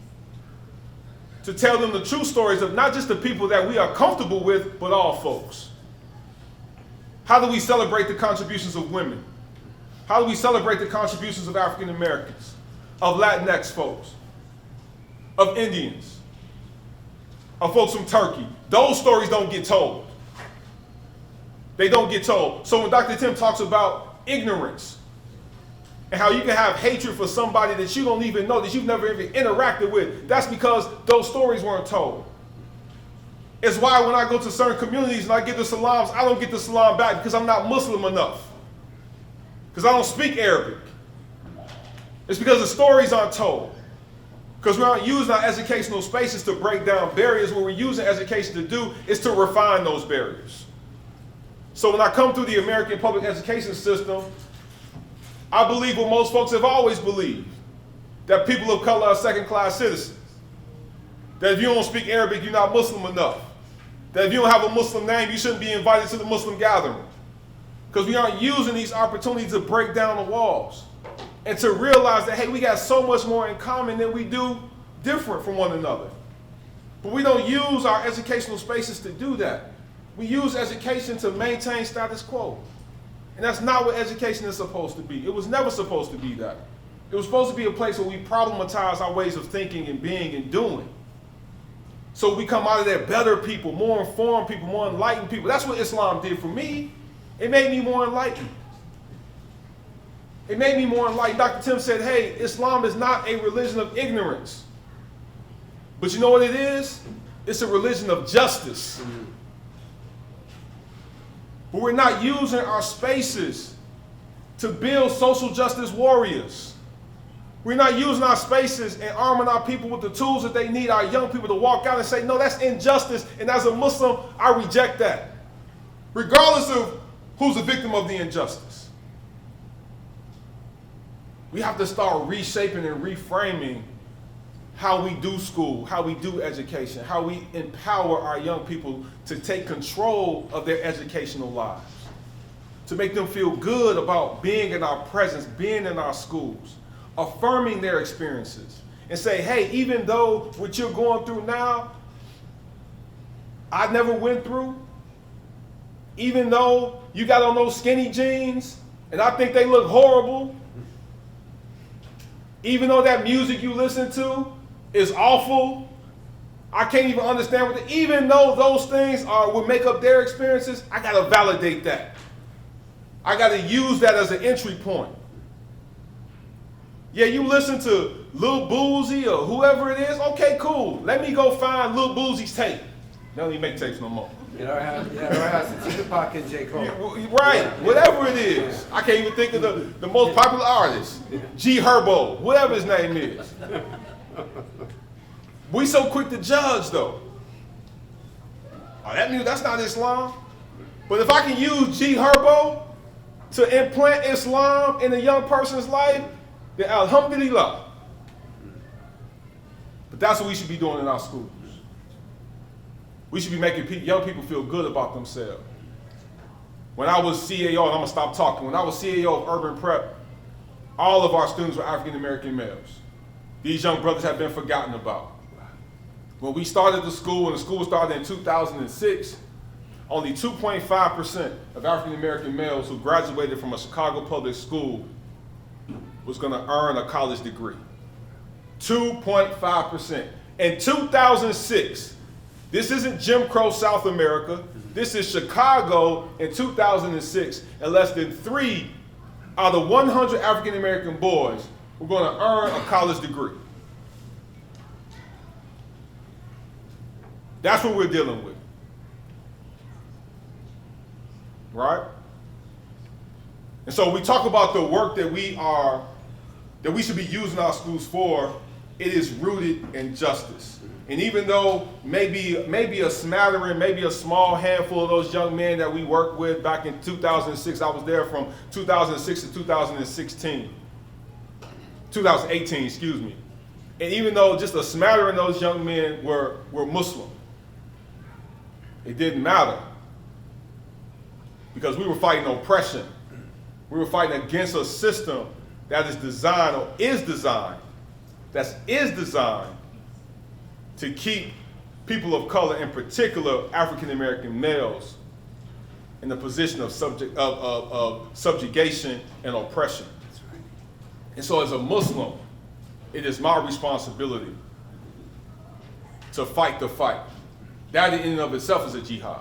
to tell them the true stories of not just the people that we are comfortable with, but all folks? How do we celebrate the contributions of women? How do we celebrate the contributions of African Americans, of Latinx folks, of Indians, of folks from Turkey? Those stories don't get told. They don't get told. So when Dr. Tim talks about ignorance and how you can have hatred for somebody that you don't even know, that you've never even interacted with, that's because those stories weren't told. It's why when I go to certain communities and I get the salams, I don't get the salam back because I'm not Muslim enough. Because I don't speak Arabic. It's because the stories aren't told. Because we aren't using our educational spaces to break down barriers. What we're using education to do is to refine those barriers. So when I come through the American public education system, I believe what most folks have always believed, that people of color are second-class citizens. That if you don't speak Arabic, you're not Muslim enough. That if you don't have a Muslim name, you shouldn't be invited to the Muslim gathering. Because we aren't using these opportunities to break down the walls and to realize that, hey, we got so much more in common than we do different from one another. But we don't use our educational spaces to do that. We use education to maintain status quo. And that's not what education is supposed to be. It was never supposed to be that. It was supposed to be a place where we problematize our ways of thinking and being and doing. So we come out of there better people, more informed people, more enlightened people. That's what Islam did for me. It made me more enlightened. It made me more enlightened. Dr. Tim said, hey, Islam is not a religion of ignorance. But you know what it is? It's a religion of justice. But we're not using our spaces to build social justice warriors. We're not using our spaces and arming our people with the tools that they need, our young people to walk out and say, no, that's injustice. And as a Muslim, I reject that. Regardless of who's the victim of the injustice. We have to start reshaping and reframing how we do school, how we do education, how we empower our young people to take control of their educational lives, to make them feel good about being in our presence, being in our schools, affirming their experiences, and say, hey, even though what you're going through now, I never went through, even though you got on those skinny jeans, and I think they look horrible, even though that music you listen to is awful, I can't even understand what even though those things would make up their experiences, I gotta validate that. I gotta use that as an entry point. Yeah, you listen to Lil Boozy or whoever it is, okay, cool. Let me go find Lil Boozy's tape. They don't even make tapes no more. It already has Tupac and J. Cole. Right, whatever it is. I can't even think of the most popular artist. G Herbo, whatever his name is. We so quick to judge though. Oh, that's not Islam. But if I can use G Herbo to implant Islam in a young person's life, then alhamdulillah. But that's what we should be doing in our schools. We should be making young people feel good about themselves. When I was CAO, and I'm gonna stop talking, when I was CAO of Urban Prep, all of our students were African American males. These young brothers have been forgotten about. When we started the school, and the school started in 2006, only 2.5% of African American males who graduated from a Chicago public school was gonna earn a college degree. 2.5%. In 2006, this isn't Jim Crow South America, this is Chicago in 2006, and less than 3 out of 100 African American boys were gonna earn a college degree. That's what we're dealing with, right? And so we talk about the work that we should be using our schools for. It is rooted in justice. And even though maybe a smattering, maybe a small handful of those young men that we worked with back in 2006, I was there from 2006 to 2018, excuse me. And even though just a smattering of those young men were Muslim, it didn't matter. Because we were fighting oppression. We were fighting against a system that is designed to keep people of color, in particular African American males, in a position of subjugation and oppression. And so as a Muslim, it is my responsibility to fight the fight. That in and of itself is a jihad,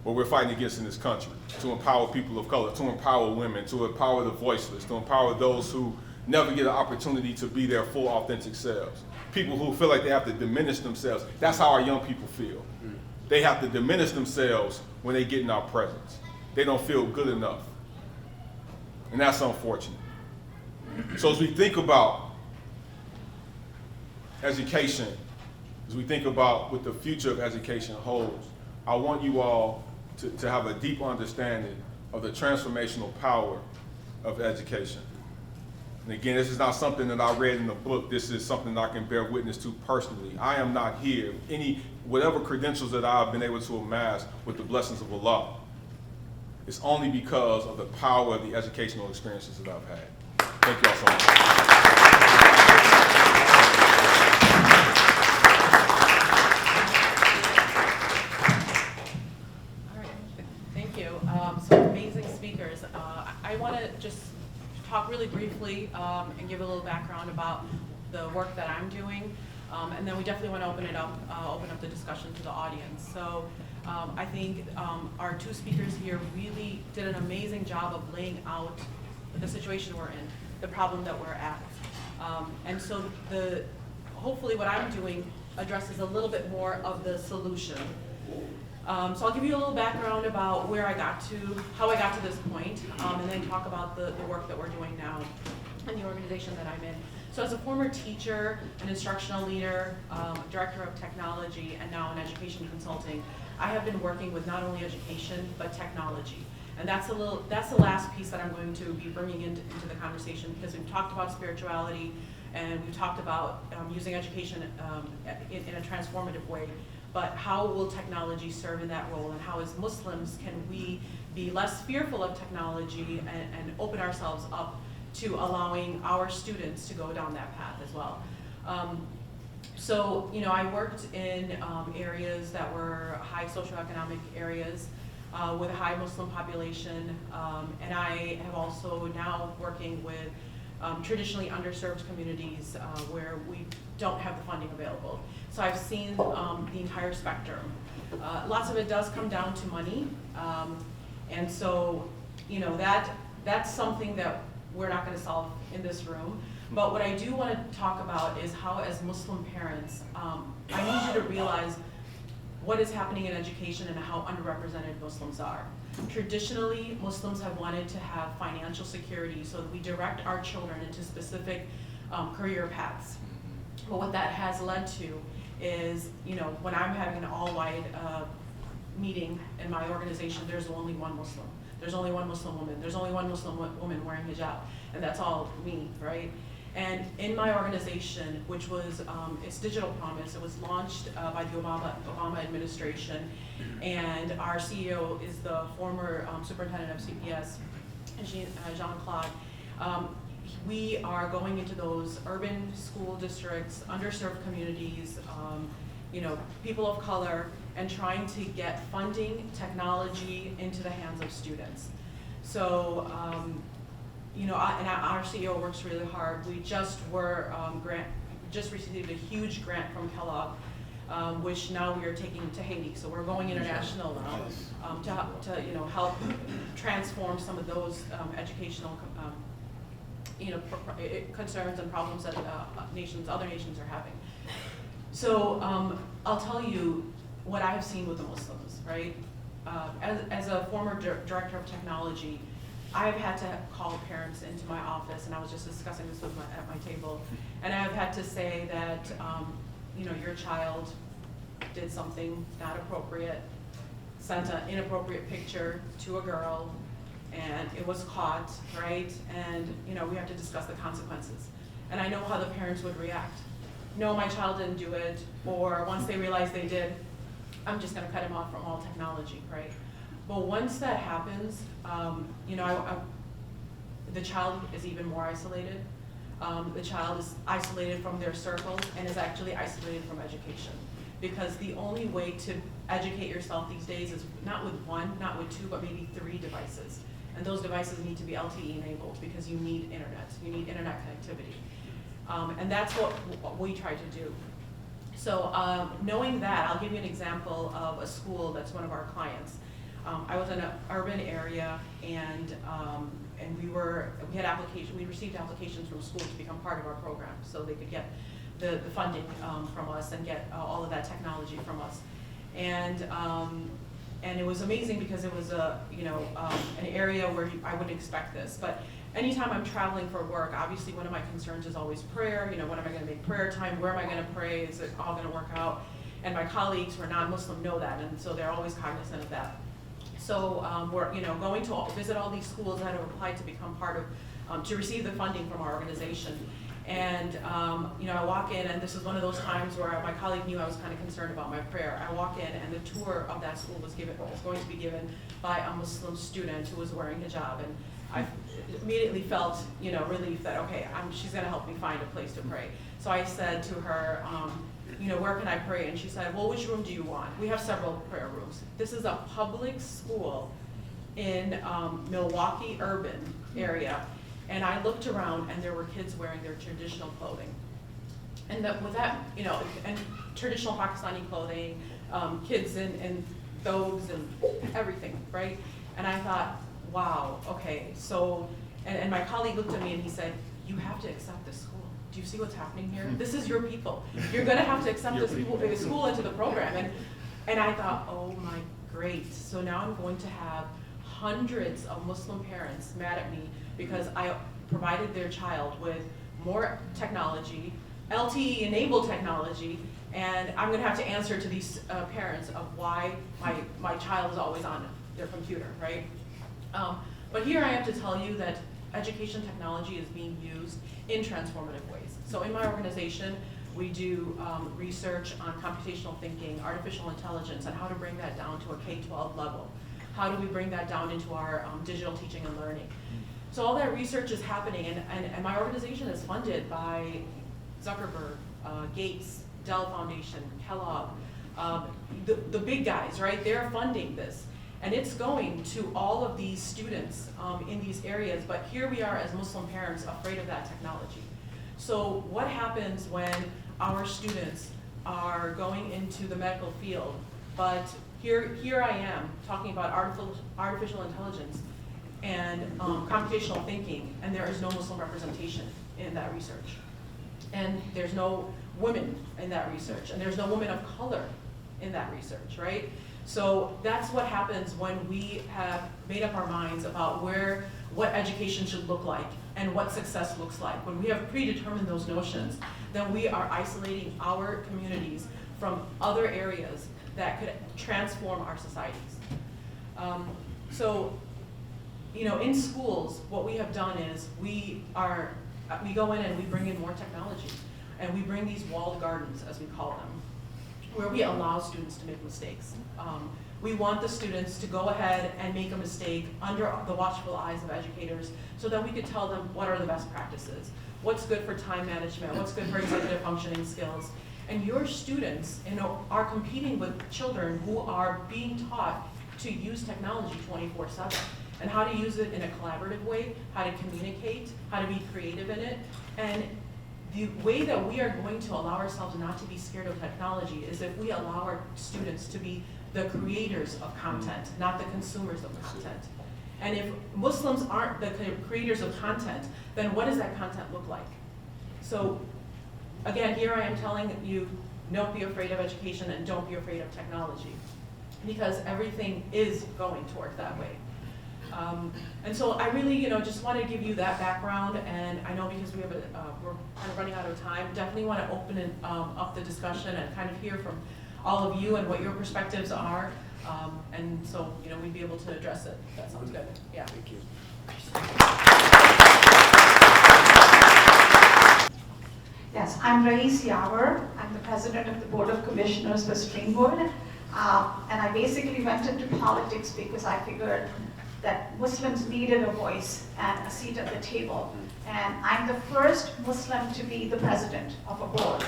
what we're fighting against in this country, to empower people of color, to empower women, to empower the voiceless, to empower those who never get an opportunity to be their full authentic selves. People who feel like they have to diminish themselves. That's how our young people feel. They have to diminish themselves when they get in our presence. They don't feel good enough. And that's unfortunate. So as we think about education, as we think about what the future of education holds, I want you all to have a deep understanding of the transformational power of education. And again, this is not something that I read in the book. This is something that I can bear witness to personally. I am not here. Whatever credentials that I've been able to amass with the blessings of Allah, it's only because of the power of the educational experiences that I've had. Thank you all so much. All right, thank you. Some amazing speakers. I want to just talk really briefly and give a little background about the work that I'm doing, and then we definitely want to open up the discussion to the audience. So I think our two speakers here really did an amazing job of laying out the situation we're in, the problem that we're at. And so hopefully what I'm doing addresses a little bit more of the solution. So I'll give you a little background about where I got to, how I got to this point, and then talk about the work that we're doing now and the organization that I'm in. So as a former teacher, an instructional leader, director of technology, and now in education consulting, I have been working with not only education, but technology. And that's the last piece that I'm going to be bringing into the conversation, because we've talked about spirituality and we've talked about using education in a transformative way. But how will technology serve in that role, and how as Muslims can we be less fearful of technology and open ourselves up to allowing our students to go down that path as well. So, I worked in areas that were high socioeconomic areas with a high Muslim population, and I have also now working with traditionally underserved communities where we don't have the funding available. So I've seen the entire spectrum. Lots of it does come down to money, and so that's something that we're not going to solve in this room. But what I do want to talk about is how, as Muslim parents, I need you to realize what is happening in education and how underrepresented Muslims are. Traditionally, Muslims have wanted to have financial security so that we direct our children into specific career paths. But what that has led to is, when I'm having an all-white meeting in my organization, there's only one Muslim. There's only one Muslim woman. There's only one Muslim woman wearing hijab, and that's all me, right? And in my organization, which was its digital promise, it was launched by the Obama administration, and our CEO is the former superintendent of CPS, Jean-Claude. We are going into those urban school districts, underserved communities, people of color, and trying to get funding, technology into the hands of students. So, and our CEO works really hard. We just received a huge grant from Kellogg, which now we are taking to Haiti. So we're going international now to help transform some of those educational concerns and problems that other nations are having. So I'll tell you what I have seen with the Muslims, right? As a former director of technology, I have had to call parents into my office, and I was just discussing this at my table, and I have had to say that, your child did something not appropriate, sent an inappropriate picture to a girl, and it was caught, right? And, we have to discuss the consequences. And I know how the parents would react. No, my child didn't do it, or once they realize they did, I'm just gonna cut him off from all technology, right? But once that happens, the child is even more isolated. The child is isolated from their circle and is actually isolated from education. Because the only way to educate yourself these days is not with one, not with two, but maybe 3 devices. And those devices need to be LTE enabled because you need internet. You need internet connectivity. And that's what we try to do. So knowing that, I'll give you an example of a school that's one of our clients. I was in an urban area, and we received applications from schools to become part of our program, so they could get the funding from us and get all of that technology from us. And it was amazing because it was an area where I wouldn't expect this. But anytime I'm traveling for work, obviously one of my concerns is always prayer. When am I going to make prayer time? Where am I going to pray? Is it all going to work out? And my colleagues who are non-Muslim know that, and so they're always cognizant of that. So we're going to visit all these schools that have applied to become part of, to receive the funding from our organization. And I walk in, and this is one of those times where my colleague knew I was kind of concerned about my prayer. I walk in, and the tour of that school was going to be given by a Muslim student who was wearing hijab, and I immediately felt relief that okay, she's going to help me find a place to pray. So I said to her, where can I pray? And she said, well, which room do you want? We have several prayer rooms. This is a public school in Milwaukee urban area. And I looked around, and there were kids wearing their traditional clothing. And with that, and traditional Pakistani clothing, kids in thobes and everything, right? And I thought, wow, okay, so, and my colleague looked at me and he said, you have to accept this school. Do you see what's happening here? This is your people. You're gonna have to accept this school into the program. And I thought, oh my, great. So now I'm going to have hundreds of Muslim parents mad at me because I provided their child with more technology, LTE-enabled technology, and I'm going to have to answer to these parents of why my child is always on their computer, right? But here I have to tell you that education technology is being used in transformative ways. So in my organization, we do research on computational thinking, artificial intelligence, and how to bring that down to a K-12 level. How do we bring that down into our digital teaching and learning? So all that research is happening, and my organization is funded by Zuckerberg, Gates, Dell Foundation, Kellogg, the big guys, right? They're funding this. And it's going to all of these students in these areas, but here we are as Muslim parents afraid of that technology. So what happens when our students are going into the medical field, but here I am talking about artificial intelligence and computational thinking, and there is no Muslim representation in that research. And there's no women in that research, and there's no women of color in that research, right? So that's what happens when we have made up our minds about what education should look like and what success looks like. When we have predetermined those notions, then we are isolating our communities from other areas that could transform our societies. In schools, what we have done is we go in and we bring in more technology, and we bring these walled gardens, as we call them, where we allow students to make mistakes. We want the students to go ahead and make a mistake under the watchful eyes of educators so that we could tell them what are the best practices, what's good for time management, what's good for executive functioning skills. And your students are competing with children who are being taught to use technology 24/7 and how to use it in a collaborative way, how to communicate, how to be creative in it. And the way that we are going to allow ourselves not to be scared of technology is if we allow our students to be the creators of content, not the consumers of content. And if Muslims aren't the creators of content, then what does that content look like? So again, here I am telling you, don't be afraid of education and don't be afraid of technology, because everything is going toward that way. And so I really, just want to give you that background, and I know because we're kind of running out of time, definitely want to open up the discussion and kind of hear from all of you and what your perspectives are, and so, we'd be able to address it. That sounds good. Yeah. Thank you. Yes, I'm Rais Yawar. I'm the president of the Board of Commissioners for Springwood. And I basically went into politics because I figured that Muslims needed a voice and a seat at the table. And I'm the first Muslim to be the president of a board.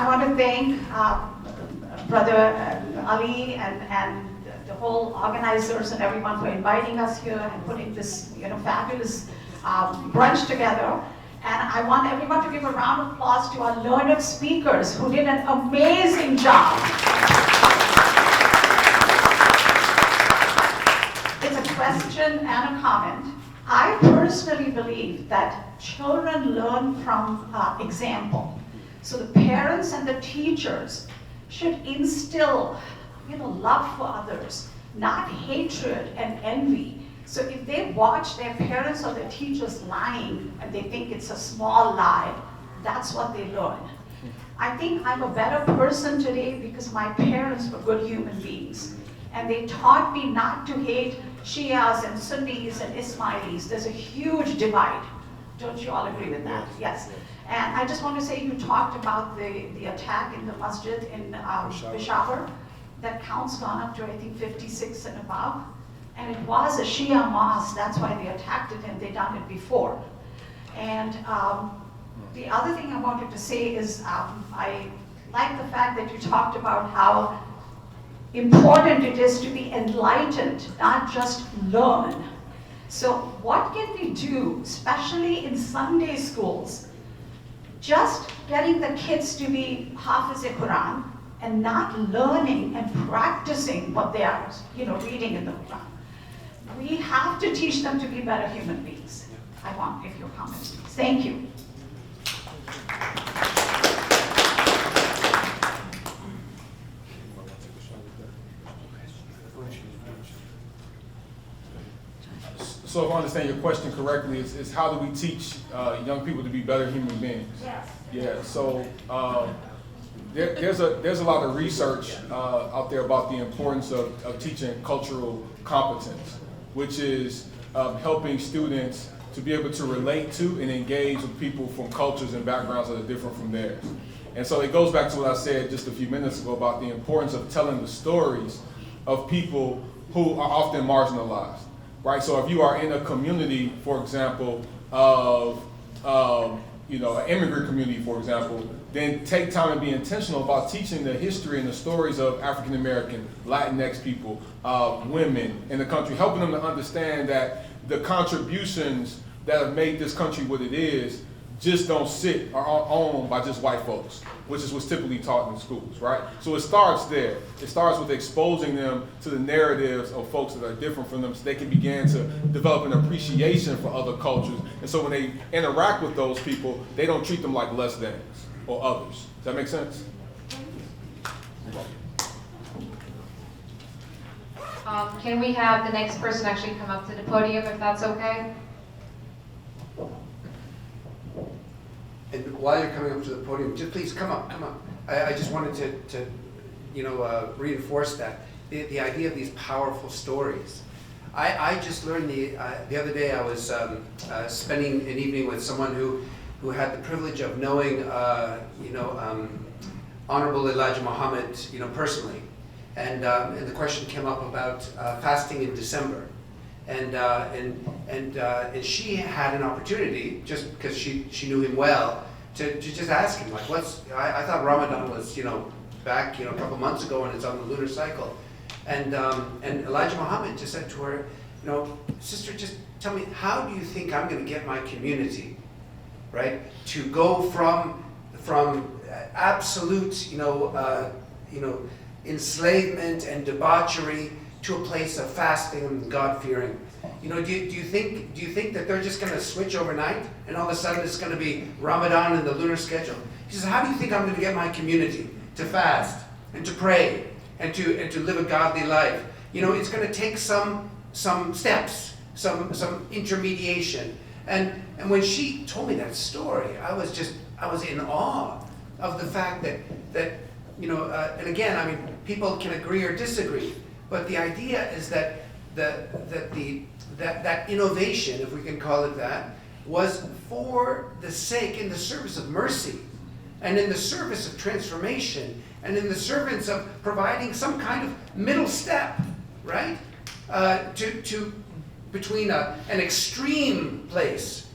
I want to thank Brother Ali and the whole organizers and everyone for inviting us here and putting this fabulous brunch together. And I want everyone to give a round of applause to our learned speakers who did an amazing job. It's a question and a comment. I personally believe that children learn from example. So the parents and the teachers should instill love for others, not hatred and envy. So if they watch their parents or their teachers lying and they think it's a small lie, that's what they learn. I think I'm a better person today because my parents were good human beings. And they taught me not to hate Shias and Sunnis and Ismailis. There's a huge divide. Don't you all agree with that? Yes. And I just want to say you talked about the attack in the masjid in Peshawar. That count's gone up to, I think, 56 and above. And it was a Shia mosque, that's why they attacked it, and they'd done it before. And the other thing I wanted to say is I like the fact that you talked about how important it is to be enlightened, not just learn. So what can we do, especially in Sunday schools, just getting the kids to be Hafiz-e-Quran and not learning and practicing what they are reading in the Quran. We have to teach them to be better human beings. I want, if you'll comment, please. Thank you. So if I understand your question correctly, it's how do we teach young people to be better human beings? Yes. Yeah, so there's a lot of research out there about the importance of teaching cultural competence, which is helping students to be able to relate to and engage with people from cultures and backgrounds that are different from theirs. And so it goes back to what I said just a few minutes ago about the importance of telling the stories of people who are often marginalized, right? So if you are in a community, for example, of an immigrant community, for example, then take time and be intentional about teaching the history and the stories of African American, Latinx people, women in the country, helping them to understand that the contributions that have made this country what it is just don't sit or are owned by just white folks, which is what's typically taught in schools, right? So it starts there. It starts with exposing them to the narratives of folks that are different from them so they can begin to develop an appreciation for other cultures. And so when they interact with those people, they don't treat them like less than or others. Does that make sense? Can we have the next person actually come up to the podium if that's okay? And while you're coming up to the podium, just please come up. I just wanted to reinforce that. The idea of these powerful stories. I just learned the other day I was spending an evening with someone who had the privilege of knowing Honorable Elijah Muhammad personally. And the question came up about fasting in December. And she had an opportunity, just because she knew him well, to just ask him, like, I thought Ramadan was, back, a couple months ago and it's on the lunar cycle. And Elijah Muhammad just said to her, sister, just tell me, how do you think I'm going to get my community, right, to go from absolute, enslavement and debauchery to a place of fasting and God-fearing? Do you think that they're just going to switch overnight and all of a sudden it's going to be Ramadan in the lunar schedule? He says, how do you think I'm going to get my community to fast and to pray and to live a godly life? It's going to take some steps, some intermediation. And when she told me that story, I was in awe of the fact that and again, I mean, people can agree or disagree, but the idea is that that innovation, if we can call it that, was for the sake, in the service of mercy, and in the service of transformation, and in the service of providing some kind of middle step, right, between an extreme place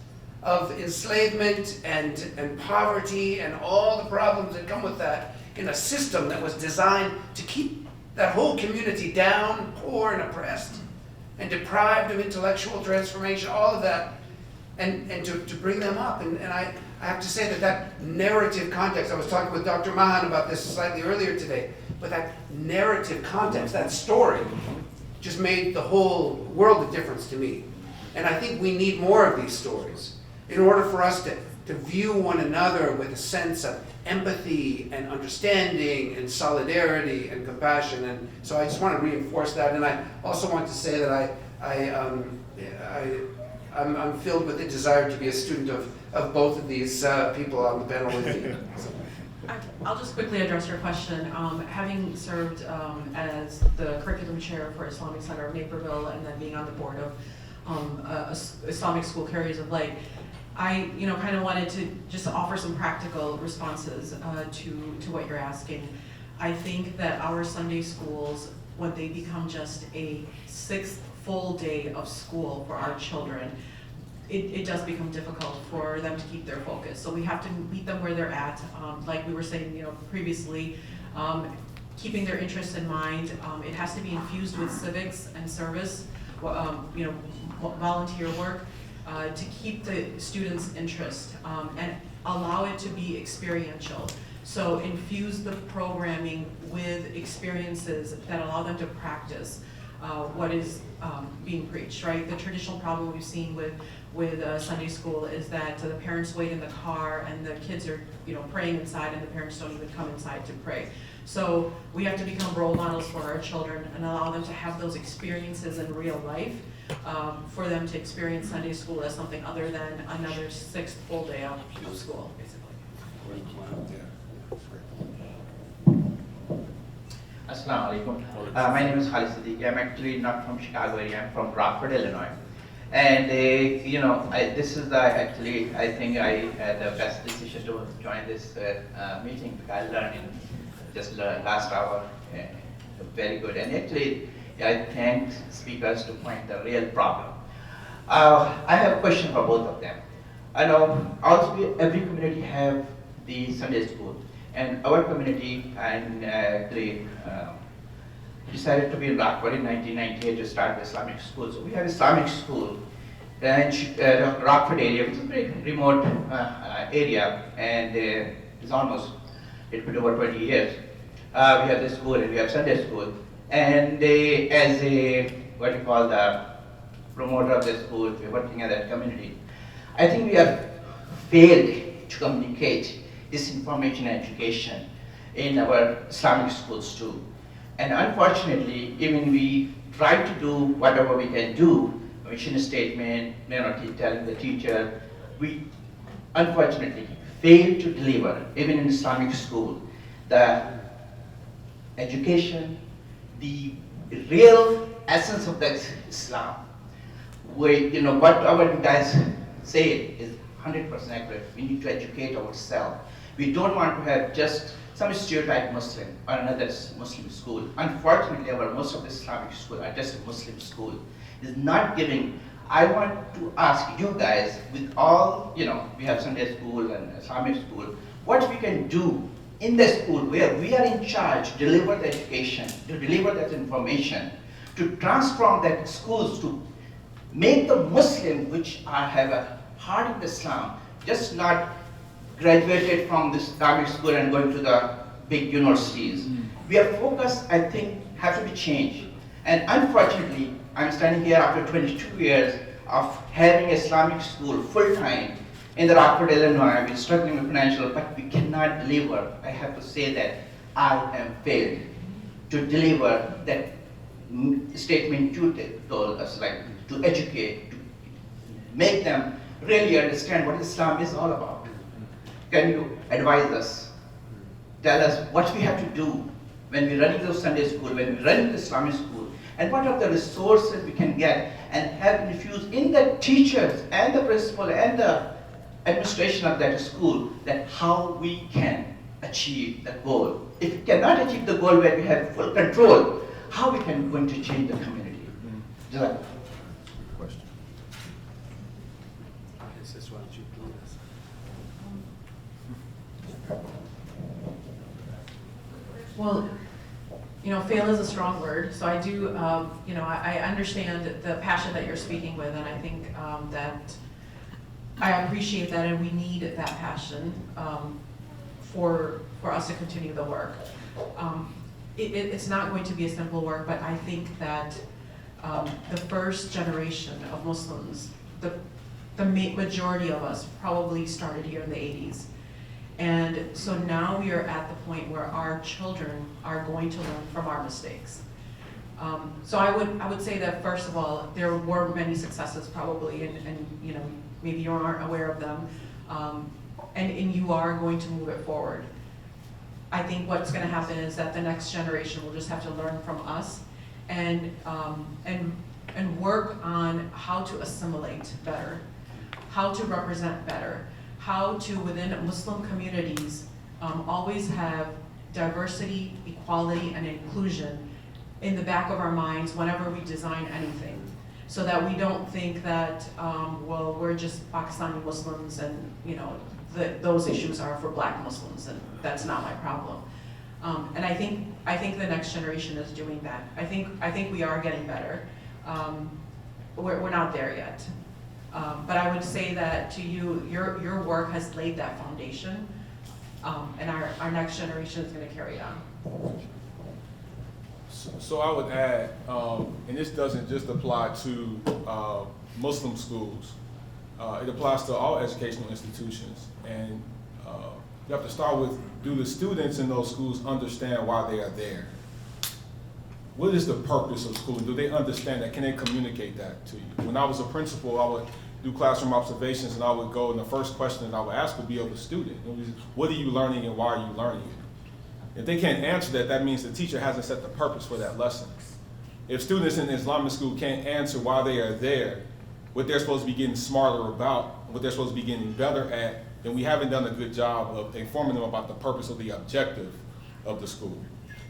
of enslavement and poverty and all the problems that come with that in a system that was designed to keep that whole community down, poor and oppressed, and deprived of intellectual transformation, all of that, and to bring them up. And I have to say that narrative context, I was talking with Dr. Mahan about this slightly earlier today, but that narrative context, that story, just made the whole world of difference to me. And I think we need more of these stories in order for us to view one another with a sense of empathy and understanding and solidarity and compassion. And so I just want to reinforce that. And I also want to say that I'm filled with the desire to be a student of both of these people on the panel with me. I'll just quickly address your question. Having served as the curriculum chair for Islamic Center of Naperville and then being on the board of Islamic School Carriers of Light, I kind of wanted to just offer some practical responses to what you're asking. I think that our Sunday schools, when they become just a 6th full day of school for our children, it does become difficult for them to keep their focus. So we have to meet them where they're at. Like we were saying, previously, keeping their interests in mind. It has to be infused with civics and service, volunteer work, to keep the students' interest and allow it to be experiential. So infuse the programming with experiences that allow them to practice what is being preached, right? The traditional problem we've seen with Sunday school is that the parents wait in the car and the kids are praying inside and the parents don't even come inside to pray. So we have to become role models for our children and allow them to have those experiences in real life, for them to experience Sunday school as something other than another 6th full day of school, basically. Assalamu alaikum. My name is Khalid Siddiqui. I'm actually not from Chicago area. I'm from Rockford, Illinois. And this is I think I had the best decision to join this meeting because I learned in just last hour. Very good. And actually, I thank speakers to point the real problem. I have a question for both of them. I know also every community have the Sunday school, and our community actually decided to be in Rockford in 1998 to start the Islamic school. So we have Islamic school in Rockford area, which is a very remote area, and it's almost, it's been over 20 years. We have the school and we have Sunday school. And as what you call the promoter of the school, we're working at that community. I think we have failed to communicate this information and education in our Islamic schools too. And unfortunately, even we try to do whatever we can do, mission statement, telling the teacher, we unfortunately fail to deliver, even in Islamic school, the education, the real essence of the Islam. What our guys say is 100% accurate. We need to educate ourselves. We don't want to have just some stereotype Muslim or another Muslim school. Unfortunately, most of the Islamic schools are just a Muslim school. It's not giving. I want to ask you guys, with all, we have Sunday school and Islamic school, what we can do in the school where we are in charge to deliver the education, to deliver that information, to transform that schools to make the Muslim, which have a heart in Islam, just not graduated from the Islamic school and going to the big universities. We are focused, I think, have to be changed. And unfortunately, I'm standing here after 22 years of having Islamic school full-time in the Rockford, Illinois. We're struggling with financial, but we cannot deliver. I have to say that I am failed to deliver that statement you told us, like to educate, to make them really understand what Islam is all about. Can you advise us? Tell us what we have to do when we're running those Sunday school, when we're running the Islamic school, and what are the resources we can get and have infused in the teachers and the principal and the administration of that school, that how we can achieve the goal. If we cannot achieve the goal where we have full control, how we can going to change the community? Question. Mrs. Why don't you do this? Well, fail is a strong word, so I do, I understand the passion that you're speaking with, and I think that I appreciate that, and we need that passion for us to continue the work. It's not going to be a simple work, but I think that the first generation of Muslims, the majority of us probably started here in the 80s. And so now we are at the point where our children are going to learn from our mistakes. So I would say that, first of all, there were many successes probably, and maybe you aren't aware of them, and you are going to move it forward. I think what's going to happen is that the next generation will just have to learn from us and work on how to assimilate better, how to represent better, how to, within Muslim communities, always have diversity, equality, and inclusion in the back of our minds whenever we design anything, so that we don't think that, well, we're just Pakistani Muslims and those issues are for Black Muslims, and that's not my problem. And I think the next generation is doing that. I think we are getting better. We're not there yet. But I would say that to you, your work has laid that foundation, and our next generation is going to carry it on. So I would add, and this doesn't just apply to Muslim schools, it applies to all educational institutions. And you have to start with, do the students in those schools understand why they are there? What is the purpose of school? Do they understand that? Can they communicate that to you? When I was a principal, I would do classroom observations, and I would go, and the first question that I would ask would be of the student. It was, what are you learning and why are you learning it? If they can't answer that, that means the teacher hasn't set the purpose for that lesson. If students in Islamic school can't answer why they are there, what they're supposed to be getting smarter about, what they're supposed to be getting better at, then we haven't done a good job of informing them about the purpose of the objective of the school.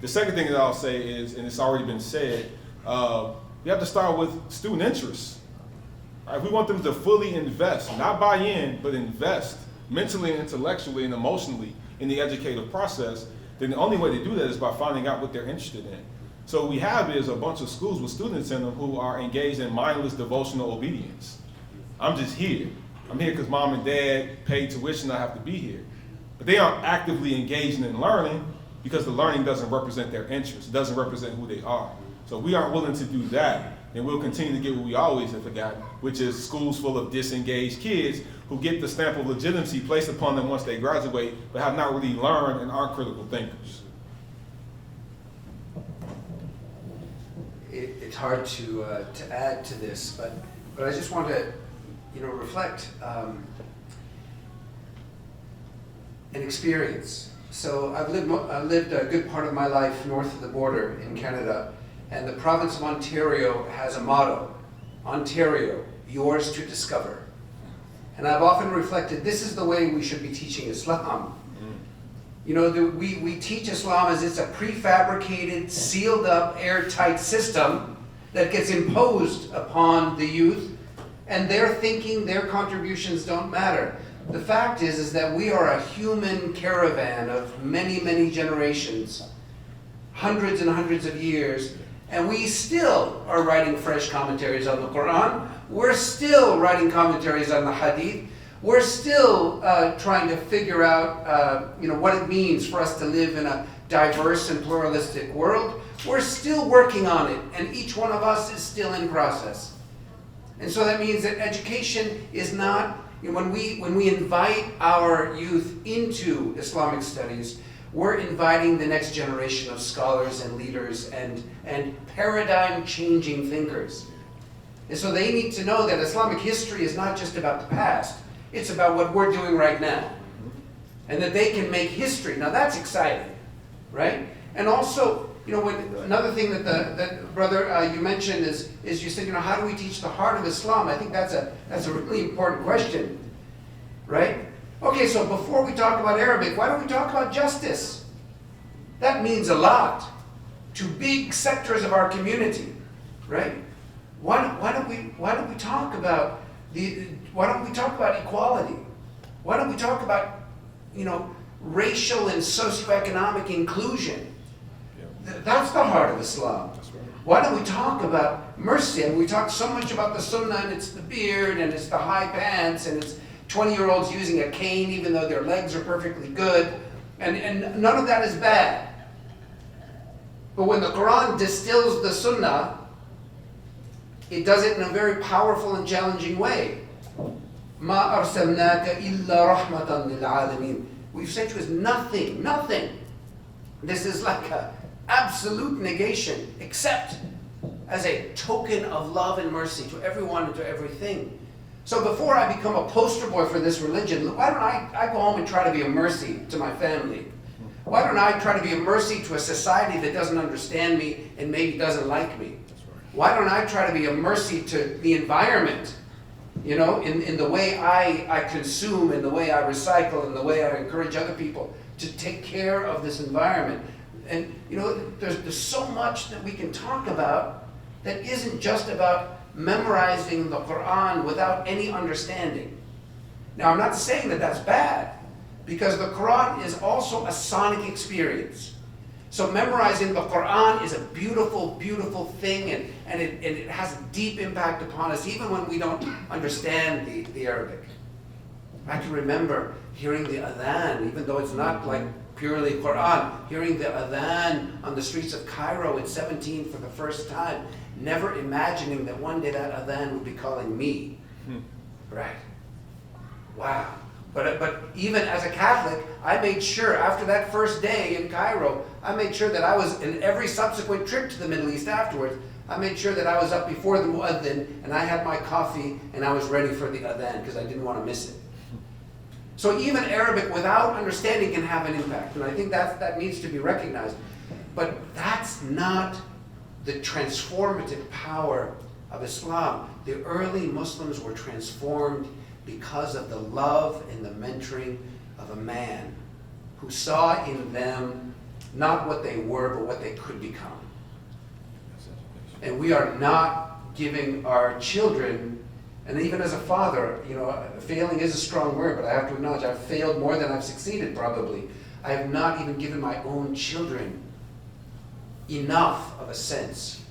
The second thing that I'll say is, and it's already been said, we have to start with student interest. Right? We want them to fully invest, not buy in, but invest mentally, intellectually, and emotionally in the educative process. Then the only way to do that is by finding out what they're interested in. So what we have is a bunch of schools with students in them who are engaged in mindless devotional obedience. I'm just here. I'm here because mom and dad paid tuition, I have to be here. But they aren't actively engaged in learning because the learning doesn't represent their interests, it doesn't represent who they are. So if we aren't willing to do that, then we'll continue to get what we always have forgotten, which is schools full of disengaged kids who get the stamp of legitimacy placed upon them once they graduate, but have not really learned and aren't critical thinkers. It's hard to add to this, but I just want to, reflect an experience. So I've lived a good part of my life north of the border in Canada, and the province of Ontario has a motto: Ontario, yours to discover. And I've often reflected, this is the way we should be teaching Islam. We teach Islam as it's a prefabricated, sealed up, airtight system that gets imposed upon the youth, and their thinking, their contributions don't matter. The fact is that we are a human caravan of many, many generations, hundreds and hundreds of years, and we still are writing fresh commentaries on the Quran. We're still writing commentaries on the Hadith. We're still trying to figure out what it means for us to live in a diverse and pluralistic world. We're still working on it, and each one of us is still in process. And so that means that education is not, when we invite our youth into Islamic studies, we're inviting the next generation of scholars and leaders and paradigm-changing thinkers. And so they need to know that Islamic history is not just about the past, it's about what we're doing right now. And that they can make history. Now that's exciting, right? And also, another thing that brother you mentioned is you said, how do we teach the heart of Islam? I think that's a really important question, right? Okay, so before we talk about Arabic, why don't we talk about justice? That means a lot to big sectors of our community, right? Why don't we talk about Why don't we talk about equality? Why don't we talk about, racial and socioeconomic inclusion? That's the heart of Islam. Why don't we talk about mercy? And we talk so much about the sunnah, and it's the beard, and it's the high pants, and it's 20-year-olds using a cane even though their legs are perfectly good. And none of that is bad. But when the Quran distills the sunnah, it does it in a very powerful and challenging way. مَا أَرْسَلْنَاكَ إِلَّا رَحْمَةً لِلْعَالَمِينَ. We've sent you as nothing, nothing. This is like an absolute negation, except as a token of love and mercy to everyone and to everything. So before I become a poster boy for this religion, why don't I go home and try to be a mercy to my family? Why don't I try to be a mercy to a society that doesn't understand me and maybe doesn't like me? Why don't I try to be a mercy to the environment, in the way I consume, in the way I recycle, in the way I encourage other people to take care of this environment? And, there's so much that we can talk about that isn't just about memorizing the Quran without any understanding. Now, I'm not saying that that's bad, because the Quran is also a sonic experience. So memorizing the Quran is a beautiful, beautiful thing, and it has a deep impact upon us, even when we don't understand the Arabic. I can remember hearing the adhan, even though it's not like purely Quran, hearing the adhan on the streets of Cairo at 17 for the first time, never imagining that one day that adhan would be calling me. Right. Wow. But even as a Catholic, I made sure after that first day in Cairo, I made sure that I was, in every subsequent trip to the Middle East afterwards, I made sure that I was up before the mu'adhin and I had my coffee and I was ready for the adhan because I didn't want to miss it. So even Arabic without understanding can have an impact, and I think that needs to be recognized. But that's not the transformative power of Islam. The early Muslims were transformed because of the love and the mentoring of a man who saw in them not what they were, but what they could become. And we are not giving our children, and even as a father, failing is a strong word, but I have to acknowledge I've failed more than I've succeeded probably. I have not even given my own children enough of a sense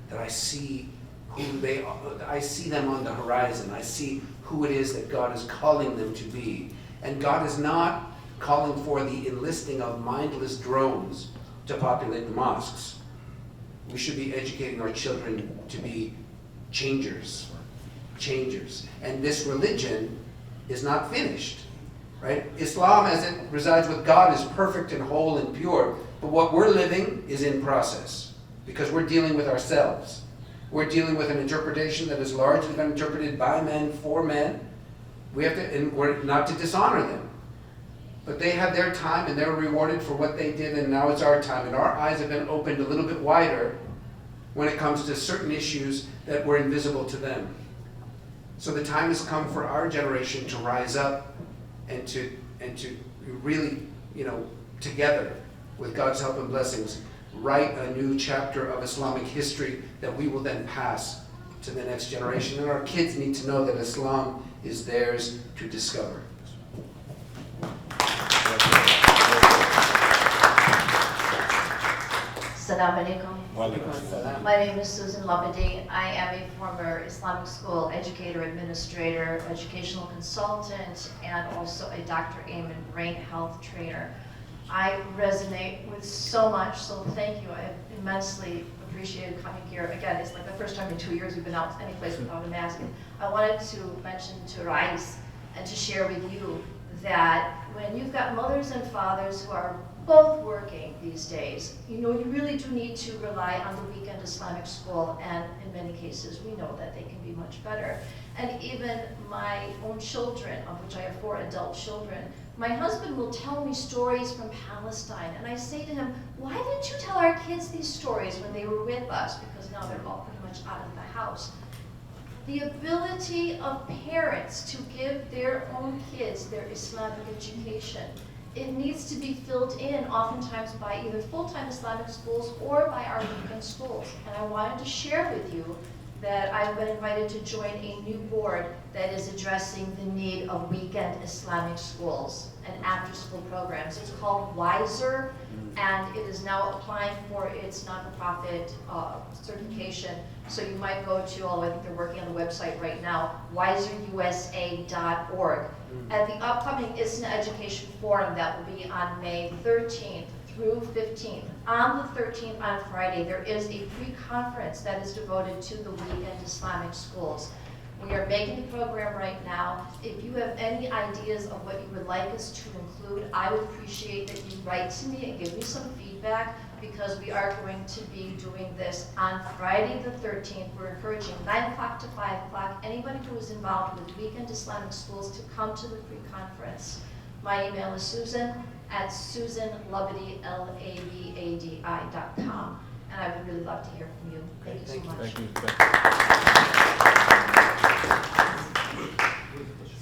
that I see who they are. I see them on the horizon. I see who it is that God is calling them to be. And God is not calling for the enlisting of mindless drones to populate the mosques. We should be educating our children to be changers. And this religion is not finished, right? Islam, as it resides with God, is perfect and whole and pure. But what we're living is in process, because we're dealing with ourselves. We're dealing with an interpretation that has largely been interpreted by men for men. We have to, and we're not to dishonor them. But they had their time and they were rewarded for what they did, and now it's our time. And our eyes have been opened a little bit wider when it comes to certain issues that were invisible to them. So the time has come for our generation to rise up and to really, together with God's help and blessings, write a new chapter of Islamic history that we will then pass to the next generation. And our kids need to know that Islam is theirs to discover. Assalamu alaikum. My name is Susan Labadi. I am a former Islamic school educator, administrator, educational consultant, and also a Dr. Amen brain health trainer. I resonate with so much, so thank you. I have immensely appreciated coming here. Again, it's like the first time in 2 years we've been out any place without a mask. And I wanted to mention to Rais and to share with you that when you've got mothers and fathers who are both working these days, you really do need to rely on the weekend Islamic school, and in many cases we know that they can be much better. And even my own children, of which I have 4 adult children, my husband will tell me stories from Palestine, and I say to him, why didn't you tell our kids these stories when they were with us? Because now they're all pretty much out of the house. The ability of parents to give their own kids their Islamic education, it needs to be filled in oftentimes by either full-time Islamic schools or by our weekend schools. And I wanted to share with you that I've been invited to join a new board that is addressing the need of weekend Islamic schools and after-school programs. It's called WISER, and it is now applying for its non-for-profit certification. So you might go to, I think they're working on the website right now, wiserusa.org. At the upcoming ISNA Education Forum that will be on May 13th through 15th. On the 13th, on Friday, there is a pre-conference that is devoted to the weekend Islamic schools. We are making the program right now. If you have any ideas of what you would like us to include, I would appreciate that you write to me and give me some feedback, because we are going to be doing this on Friday the 13th. We're encouraging 9 o'clock to 5 o'clock. Anybody who is involved with weekend Islamic schools to come to the pre-conference. My email is susan@susanlabadi.com, and I would really love to hear from you. Thank you so much. Thank you.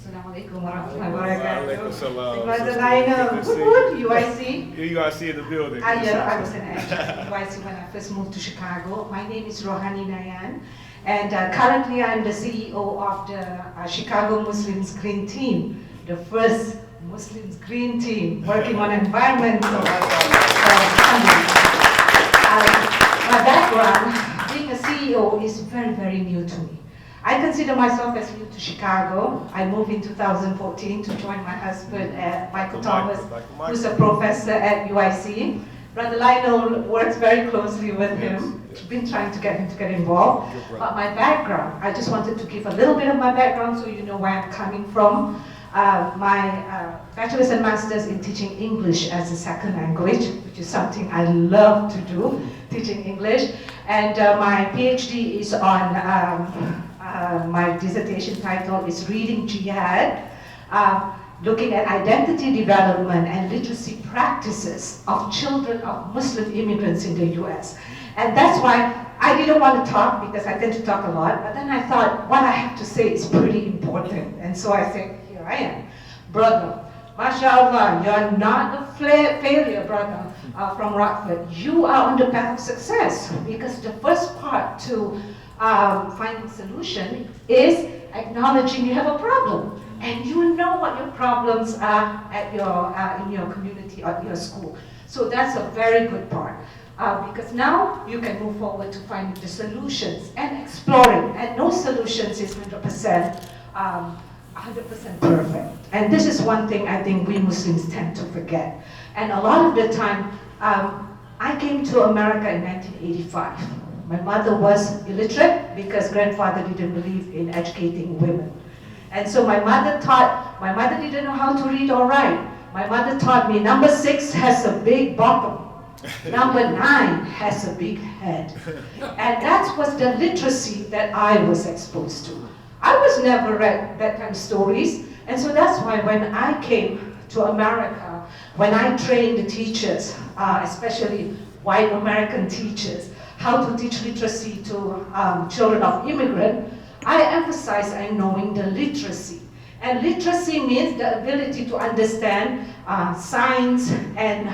Assalamualaikum warahmatullahi wabarakatuh. Walaikum salam. Brother Lionel, good, UIC. You guys see in the building. I was an UIC when I first moved to Chicago. My name is Rohani Nayan, and currently I'm the CEO of the Chicago Muslims Green Team, the first Muslims Green Team working on environmental my background, being a CEO, is very, very new to me. I consider myself as new to Chicago. I moved in 2014 to join my husband, Michael Thomas, who's a professor at UIC. Brother Lionel works very closely with him. I've been trying to get him to get involved. But my background, I just wanted to give a little bit of my background so you know where I'm coming from. My bachelor's and master's in teaching English as a second language, which is something I love to do, teaching English. And my PhD is on, my dissertation title is Reading Jihad, looking at identity development and literacy practices of children of Muslim immigrants in the US. And that's why I didn't want to talk, because I tend to talk a lot, but then I thought what I have to say is pretty important. And so I said, here I am. Brother, mashallah, you're not a failure, brother, from Rockford. You are on the path of success, because the first part to finding solution is acknowledging you have a problem. And you know what your problems are at your, in your community or your school. So that's a very good part. Because now you can move forward to finding the solutions and exploring. And no solutions is 100% perfect. And this is one thing I think we Muslims tend to forget. And a lot of the time, I came to America in 1985. My mother was illiterate because grandfather didn't believe in educating women. And so my mother didn't know how to read or write. My mother taught me number 6 has a big bottom. Number 9 has a big head. And that was the literacy that I was exposed to. I was never read bedtime stories. And so that's why when I came to America, when I trained the teachers, especially white American teachers, how to teach literacy to children of immigrants, I emphasize on knowing the literacy. And literacy means the ability to understand signs and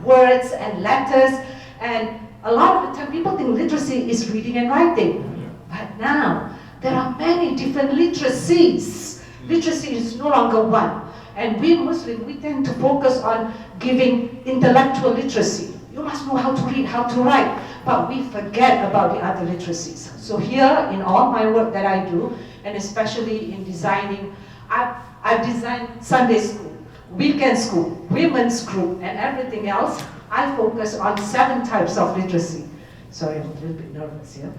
words and letters. And a lot of the time people think literacy is reading and writing. But now, there are many different literacies. Literacy is no longer one. And we Muslims, we tend to focus on giving intellectual literacy. You must know how to read, how to write. But we forget about the other literacies. So here, in all my work that I do, and especially in designing, I've designed Sunday school, weekend school, women's group, and everything else. I focus on 7 types of literacy. Sorry, I'm a little bit nervous here.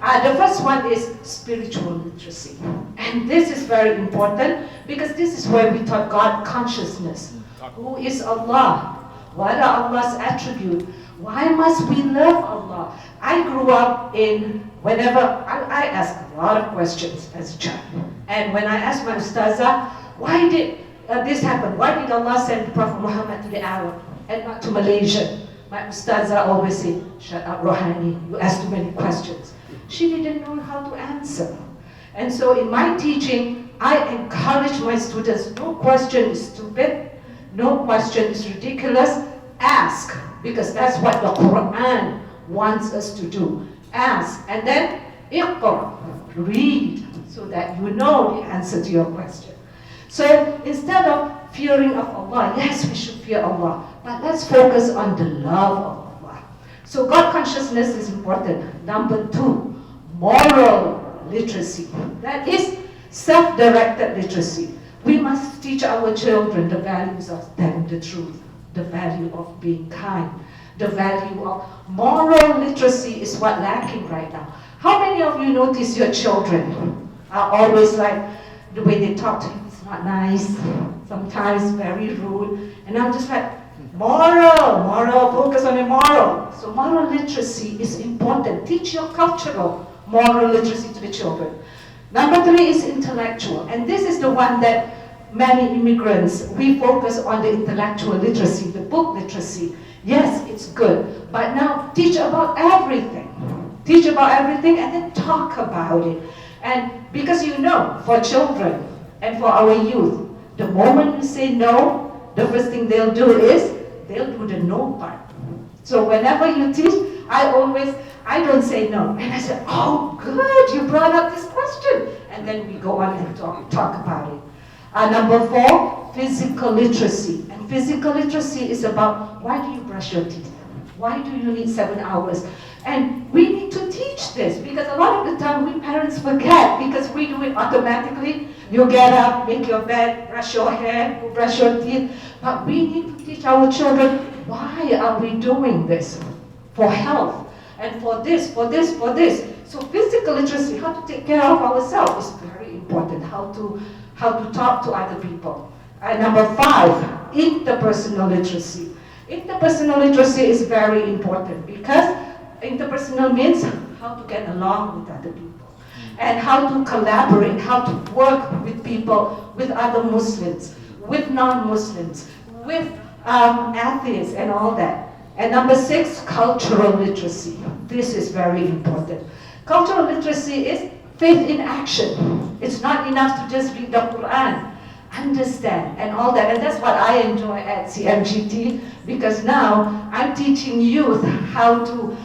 The first one is spiritual literacy. And this is very important because this is where we taught God consciousness. Who is Allah? What are Allah's attributes? Why must we love Allah? I grew up in, whenever, I asked a lot of questions as a child. And when I asked my ustazah, why did this happen? Why did Allah send Prophet Muhammad to the Arab and not to Malaysia? My ustazah always said, shut up, Rohani, you ask too many questions. She didn't know how to answer. And so in my teaching, I encourage my students, no question is stupid, no question is ridiculous, ask, because that's what the Quran wants us to do. Ask, and then Iqra, read, so that you know the answer to your question. So instead of fearing of Allah, yes, we should fear Allah, but let's focus on the love of Allah. So God consciousness is important. Number 2, moral literacy. That is self-directed literacy. We must teach our children the values of telling the truth, the value of being kind, the value of moral literacy is what lacking right now. How many of you notice your children are always like, the way they talk to you is not nice, sometimes very rude, and I'm just like, moral, focus on the moral. So moral literacy is important. Teach your cultural moral literacy to the children. Number 3 is intellectual, and this is the one that many immigrants, we focus on the intellectual literacy, the book literacy. Yes, it's good, but now teach about everything. Teach about everything and then talk about it. And because you know, for children and for our youth, the moment you say no, the first thing they'll do is, they'll do the no part. So whenever you teach, I don't say no. And I say, oh, good, you brought up this question. And then we go on and talk about it. Number 4, physical literacy. And physical literacy is about, why do you brush your teeth? Why do you need 7 hours? And we need to teach this, because a lot of the time we parents forget, because we do it automatically. You get up, make your bed, brush your hair, brush your teeth. But we need to teach our children, why are we doing this? For health, and for this, for this, for this. So physical literacy, how to take care of ourselves is very important, how to talk to other people. And number 5, interpersonal literacy. Interpersonal literacy is very important, because interpersonal means how to get along with other people, and how to collaborate, how to work with people, with other Muslims, with non-Muslims, with atheists and all that. And number 6, cultural literacy. This is very important. Cultural literacy is faith in action. It's not enough to just read the Quran. Understand and all that. And that's what I enjoy at CMGT, because now I'm teaching youth how to,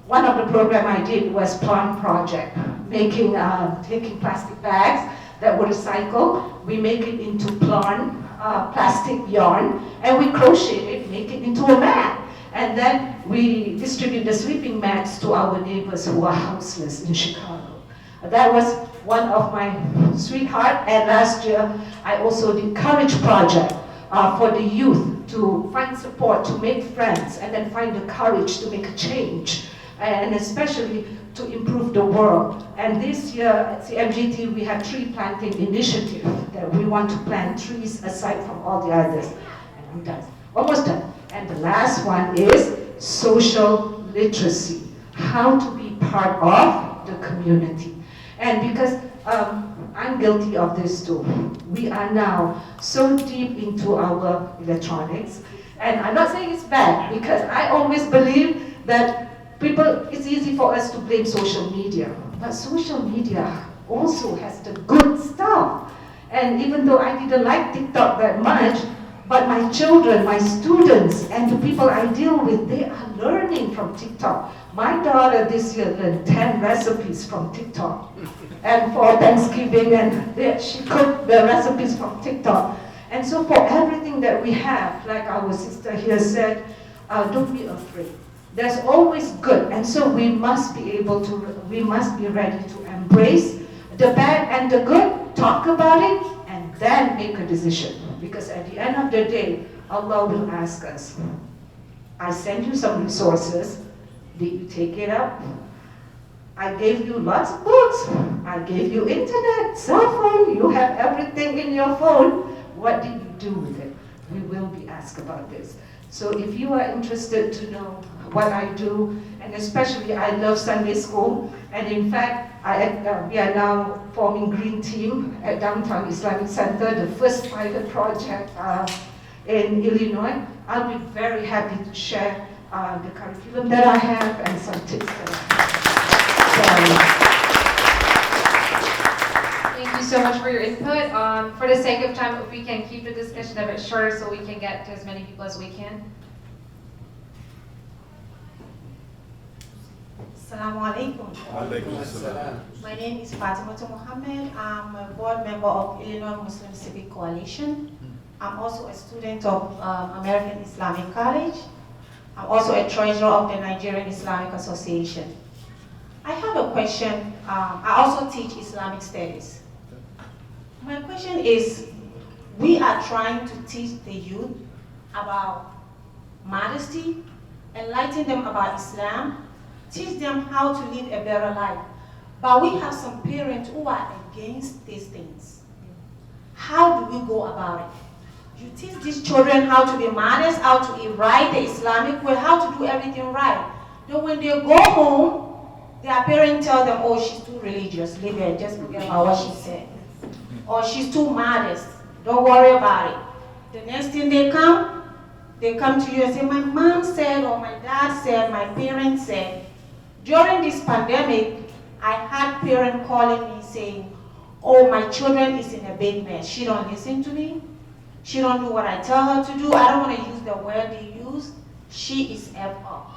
one of the program I did was plant project, taking plastic bags that were recycled, we make it into plastic yarn, and we crochet it, make it into a mat. And then we distribute the sleeping mats to our neighbors who are houseless in Chicago. That was one of my sweetheart, and last year I also did Courage Project for the youth to find support, to make friends, and then find the courage to make a change, and especially to improve the world. And this year at CMGT we have tree planting initiative that we want to plant trees aside from all the others. And I'm done, almost done. And the last one is social literacy, how to be part of the community. And because I'm guilty of this too. We are now so deep into our electronics, and I'm not saying it's bad, because I always believe that it's easy for us to blame social media, but social media also has the good stuff. And even though I didn't like TikTok that much, but my children, my students, and the people I deal with, they are learning from TikTok. My daughter this year learned 10 recipes from TikTok. And for Thanksgiving, and she cooked the recipes from TikTok. And so for everything that we have, like our sister here said, don't be afraid. There's always good. And so we must be ready to embrace the bad and the good, talk about it, and then make a decision. Because at the end of the day, Allah will ask us, I sent you some resources, did you take it up? I gave you lots of books, I gave you internet, cell phone, you have everything in your phone. What did you do with it? We will be asked about this. So if you are interested to know what I do, and especially I love Sunday school, and in fact, we are now forming Green Team at Downtown Islamic Center, the first private project in Illinois. I'll be very happy to share the curriculum that I have and some tips that I have. Thank you so much for your input. For the sake of time, if we can keep the discussion a bit shorter so we can get to as many people as we can. Assalamu alaikum. Alaikum assalam. My name is Fatima Mohammed. I'm a board member of Illinois Muslim Civic Coalition. I'm also a student of American Islamic College. I'm also a treasurer of the Nigerian Islamic Association. I have a question. I also teach Islamic studies. My question is, we are trying to teach the youth about modesty, enlighten them about Islam, teach them how to live a better life. But we have some parents who are against these things. How do we go about it? You teach these children how to be modest, how to eat right, the Islamic way, how to do everything right. Then when they go home, their parents tell them, oh, she's too religious, leave her, just forget about what she said. Or she's too modest, don't worry about it. The next thing they come to you and say, my mom said, or my dad said, my parents said. During this pandemic, I had parents calling me saying, oh, my children is in a big mess. She don't listen to me. She don't do what I tell her to do. I don't want to use the word they use. She is F up.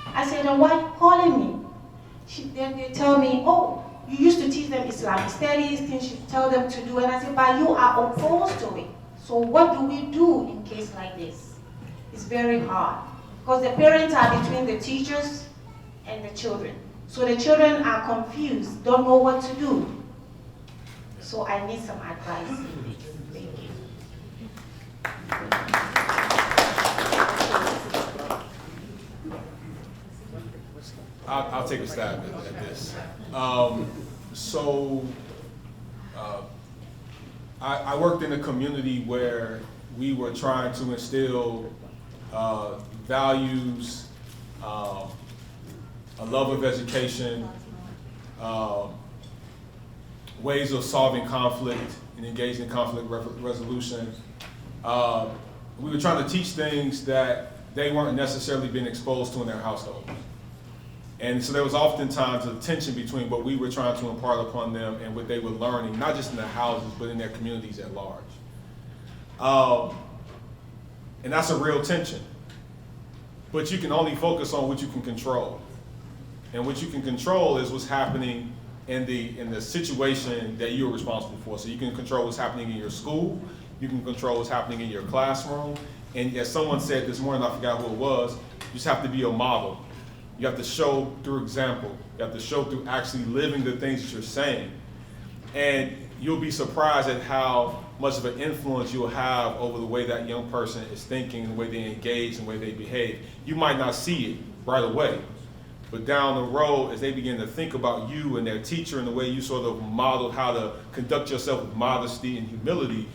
I said, then why are you calling me? Then they tell me, oh, you used to teach them Islamic studies, things you tell them to do. And I said, but you are opposed to it. So what do we do in case like this? It's very hard. Because the parents are between the teachers and the children. So the children are confused, don't know what to do. So I need some advice. Thank you. I'll take a stab at this. I worked in a community where we were trying to instill values, a love of education, ways of solving conflict and engaging in conflict resolution. We were trying to teach things that they weren't necessarily being exposed to in their household. And so there was oftentimes a tension between what we were trying to impart upon them and what they were learning, not just in their houses, but in their communities at large. And that's a real tension. But you can only focus on what you can control. And what you can control is what's happening in the situation that you're responsible for. So you can control what's happening in your school, you can control what's happening in your classroom, and as someone said this morning, I forgot who it was, you just have to be a model. You have to show through example. You have to show through actually living the things that you're saying. And you'll be surprised at how much of an influence you'll have over the way that young person is thinking, the way they engage, and the way they behave. You might not see it right away, but down the road, as they begin to think about you and their teacher and the way you sort of modeled how to conduct yourself with modesty and humility,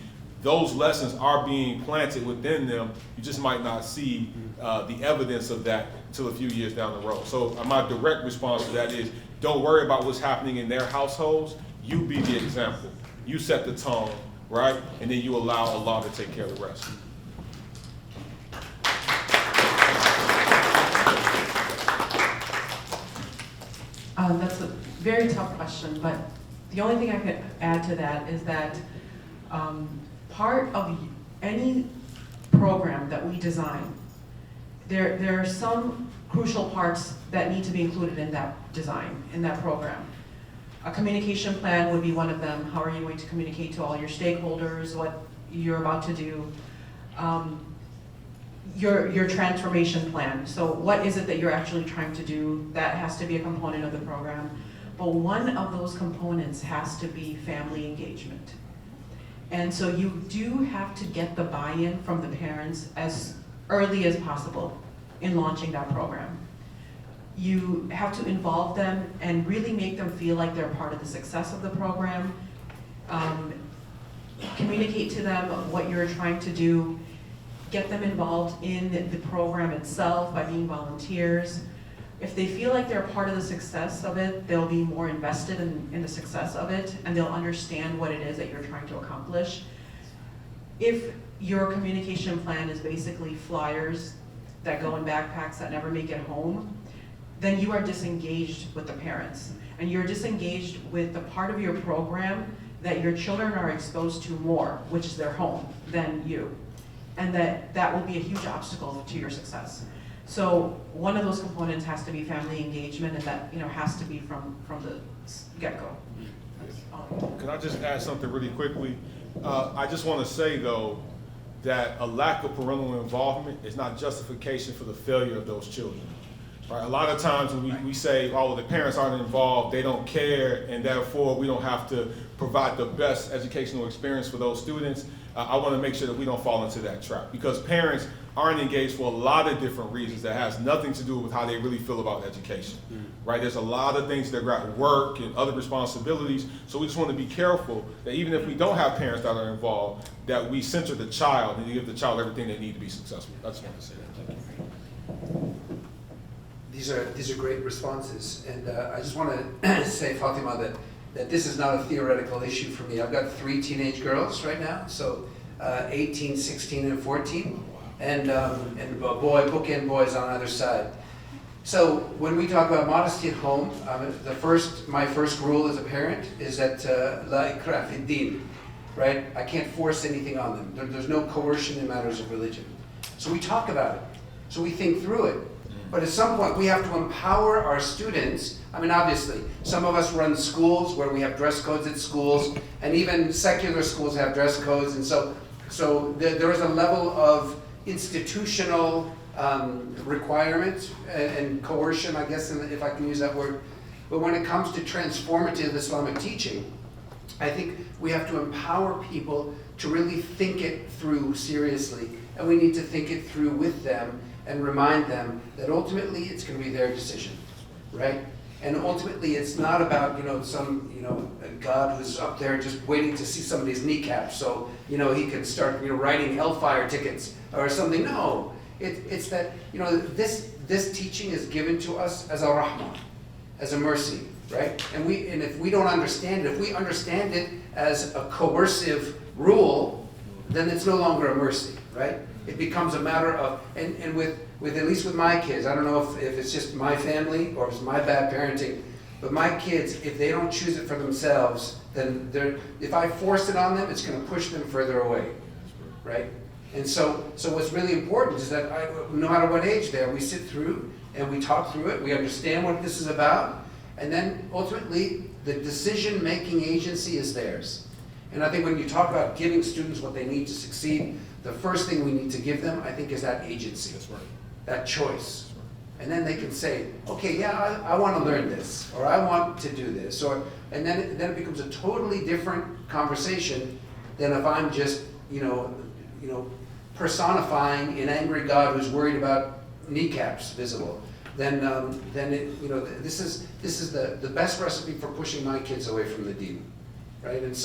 those lessons are being planted within them. You just might not see the evidence of that until a few years down the road. So my direct response to that is, don't worry about what's happening in their households. You be the example. You set the tone, right? And then you allow Allah to take care of the rest. That's a very tough question, but the only thing I could add to that is that part of any program that we design, there are some crucial parts that need to be included in that design, in that program. A communication plan would be one of them. How are you going to communicate to all your stakeholders what you're about to do? Your transformation plan. So what is it that you're actually trying to do? That has to be a component of the program. But one of those components has to be family engagement. And so you do have to get the buy-in from the parents as early as possible in launching that program. You have to involve them and really make them feel like they're part of the success of the program. Communicate to them what you're trying to do. Get them involved in the program itself by being volunteers. If they feel like they're part of the success of it, they'll be more invested in the success of it, and they'll understand what it is that you're trying to accomplish. If your communication plan is basically flyers that go in backpacks that never make it home, then you are disengaged with the parents. And you're disengaged with the part of your program that your children are exposed to more, which is their home, than you. And that will be a huge obstacle to your success. So one of those components has to be family engagement, and that, has to be from the get-go. Can I just add something really quickly? I just want to say, though, that a lack of parental involvement is not justification for the failure of those children. Right? A lot of times when we say, oh, well, the parents aren't involved, they don't care, and therefore we don't have to provide the best educational experience for those students. I want to make sure that we don't fall into that trap, because parents aren't engaged for a lot of different reasons that has nothing to do with how they really feel about education. Right? There's a lot of things that got work and other responsibilities, so we just want to be careful that even if we don't have parents that are involved, that we center the child and give the child everything they need to be successful. I just want to say that. Thank you. These are great responses, and I just want to say, Fatima, that this is not a theoretical issue for me. I've got 3 teenage girls right now, so 18, 16, and 14, and bookend boys on either side. So when we talk about modesty at home, my first rule as a parent is that la ikrah fi din, right? I can't force anything on them. There's no coercion in matters of religion. So we talk about it. So we think through it. But at some point, we have to empower our students. I mean, obviously, some of us run schools where we have dress codes at schools, and even secular schools have dress codes. And so there is a level of institutional requirement and coercion, I guess, if I can use that word. But when it comes to transformative Islamic teaching, I think we have to empower people to really think it through seriously, and we need to think it through with them and remind them that ultimately it's going to be their decision, right? And ultimately it's not about, some, God who's up there just waiting to see somebody's kneecaps so, he can start, writing hellfire tickets or something. No, it's that, this teaching is given to us as a rahmah, as a mercy, right? And if we don't understand it, if we understand it as a coercive rule, then it's no longer a mercy, right? It becomes a matter of, and with at least with my kids, I don't know if it's just my family or if it's my bad parenting, but my kids, if they don't choose it for themselves, then if I force it on them, it's going to push them further away, right? And so what's really important is that no matter what age they are, we sit through and we talk through it, we understand what this is about, and then ultimately the decision-making agency is theirs. And I think when you talk about giving students what they need to succeed, the first thing we need to give them, I think, is that agency, that choice. And then they can say, okay, yeah, I want to learn this, or I want to do this, and then it becomes a totally different conversation than if I'm just, personifying an angry God who's worried about kneecaps visible. Then this is the best recipe for pushing my kids away from the deen, right? And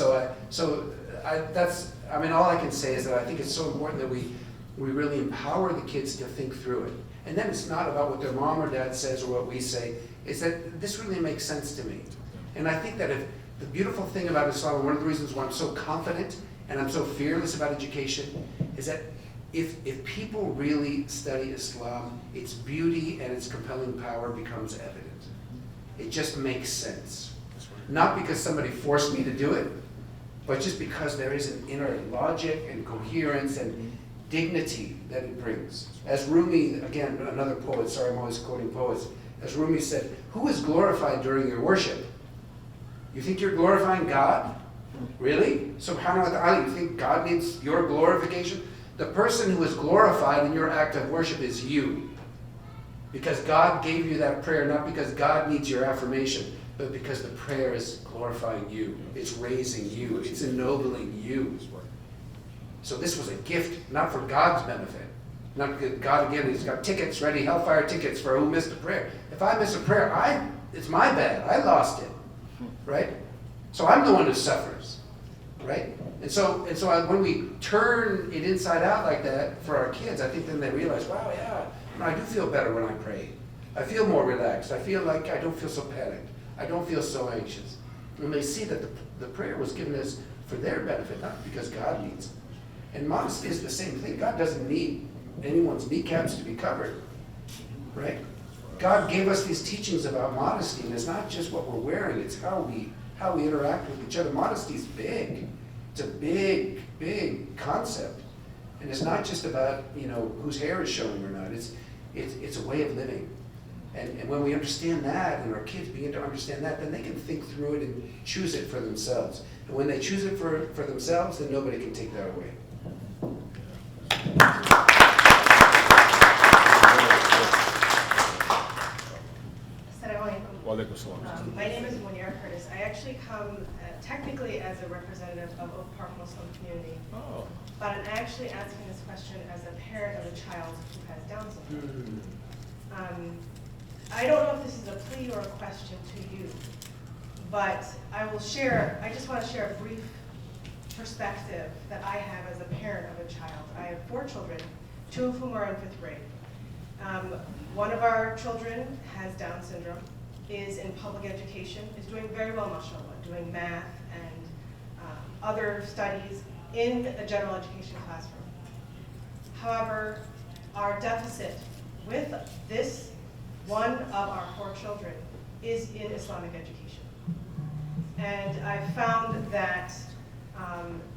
all I can say is that I think it's so important that we really empower the kids to think through it. And then it's not about what their mom or dad says or what we say. It's that this really makes sense to me. And I think that if the beautiful thing about Islam, and one of the reasons why I'm so confident and I'm so fearless about education, is that if people really study Islam, its beauty and its compelling power becomes evident. It just makes sense. Not because somebody forced me to do it, but just because there is an inner logic and coherence and dignity that it brings. As Rumi, again, another poet, sorry I'm always quoting poets, as Rumi said, who is glorified during your worship? You think you're glorifying God? Really? Subhanahu wa ta'ala, you think God needs your glorification? The person who is glorified in your act of worship is you. Because God gave you that prayer, not because God needs your affirmation, but because the prayer is glorifying you. It's raising you. It's ennobling you. So this was a gift, not for God's benefit. Not because God, again, he's got tickets ready, hellfire tickets for who missed a prayer. If I miss a prayer, it's my bad. I lost it, right? So I'm the one who suffers, right? And so when we turn it inside out like that for our kids, I think then they realize, wow, yeah, I do feel better when I pray. I feel more relaxed. I feel like I don't feel so panicked. I don't feel so anxious. And they see that the prayer was given us for their benefit, not because God needs it. And modesty is the same thing. God doesn't need anyone's kneecaps to be covered, right? God gave us these teachings about modesty, and it's not just what we're wearing, it's how we interact with each other. Modesty is big. It's a big, big concept. And it's not just about, whose hair is showing or not. It's a way of living. And when we understand that, and our kids begin to understand that, then they can think through it and choose it for themselves. And when they choose it for themselves, then nobody can take that away. My name is Munir Curtis. I actually come technically as a representative of Oak Park Muslim community, but I'm actually asking this question as a parent of a child who has Down syndrome. I don't know if this is a plea or a question to you, but I just want to share a brief perspective that I have as a parent of a child. I have 4 children, 2 of whom are in 5th grade. One of our children has Down syndrome, is in public education, is doing very well, mashallah, doing math and other studies in a general education classroom. However, our deficit with this one of our 4 children is in Islamic education. And I found that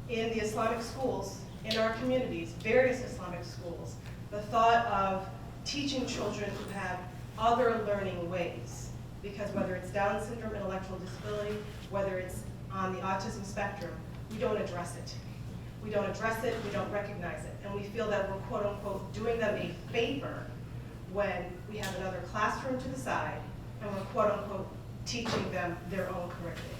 in the Islamic schools, in our communities, various Islamic schools, the thought of teaching children who have other learning ways, because whether it's Down syndrome, intellectual disability, whether it's on the autism spectrum, we don't address it. We don't address it, we don't recognize it, and we feel that we're quote unquote doing them a favor when we have another classroom to the side and we're quote unquote teaching them their own curriculum.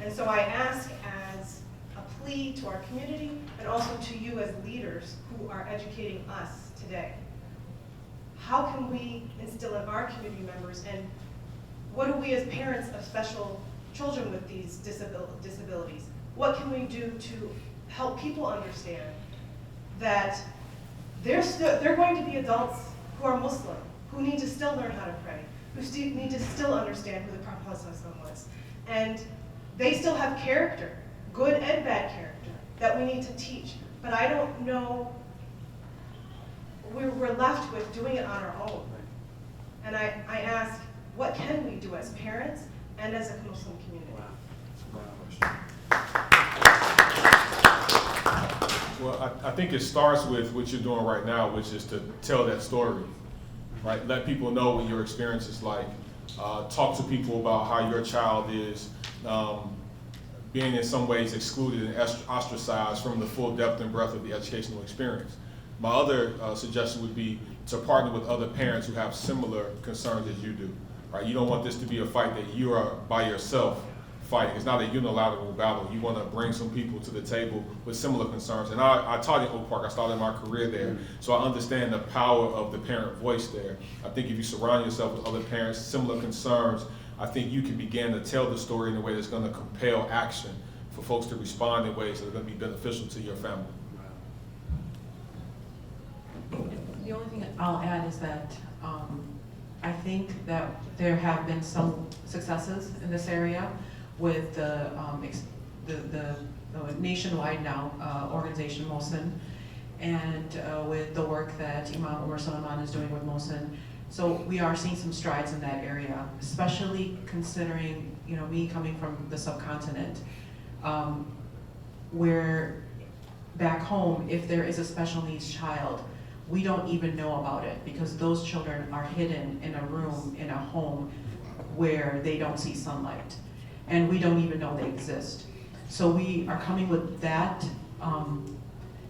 And so I ask as a plea to our community and also to you as leaders who are educating us today. How can we instill in our community members, and what do we as parents of special children with these disabilities, what can we do to help people understand that they're going to be adults who are Muslim, who need to still learn how to pray, who need to still understand who the Prophet was. And they still have character, good and bad character, that we need to teach. But I don't know, we're left with doing it on our own. And I ask, what can we do as parents and as a Muslim community? Well, I think it starts with what you're doing right now, which is to tell that story, right? Let people know what your experience is like. Talk to people about how your child is being in some ways excluded and ostracized from the full depth and breadth of the educational experience. My other suggestion would be to partner with other parents who have similar concerns as you do. Right? You don't want this to be a fight that you are by yourself fighting. It's not a unilateral battle. You want to bring some people to the table with similar concerns. And I taught in Oak Park. I started my career there. So I understand the power of the parent voice there. I think if you surround yourself with other parents, similar concerns, I think you can begin to tell the story in a way that's going to compel action for folks to respond in ways that are going to be beneficial to your family. The only thing I'll add is that I think that there have been some successes in this area with the nationwide now organization MOSIN, and with the work that Imam Umar Sulaiman is doing with MOSIN. So we are seeing some strides in that area, especially considering, you know, me coming from the subcontinent, where back home, if there is a special needs child, we don't even know about it because those children are hidden in a room, in a home where they don't see sunlight. And we don't even know they exist. So we are coming with that,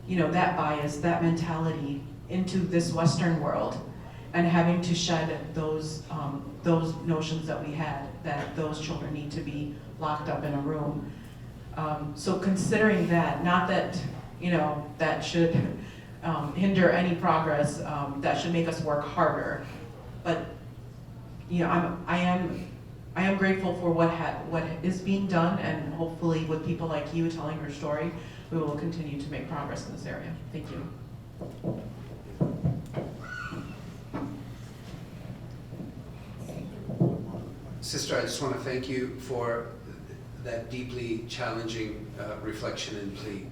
you know, that bias, that mentality into this Western world and having to shed those notions that we had, that those children need to be locked up in a room. So considering that, not that, you know, that should hinder any progress, that should make us work harder. But you know, I am grateful for what is being done, and hopefully with people like you telling your story, we will continue to make progress in this area. Thank you. Sister, I just want to thank you for that deeply challenging reflection and plea.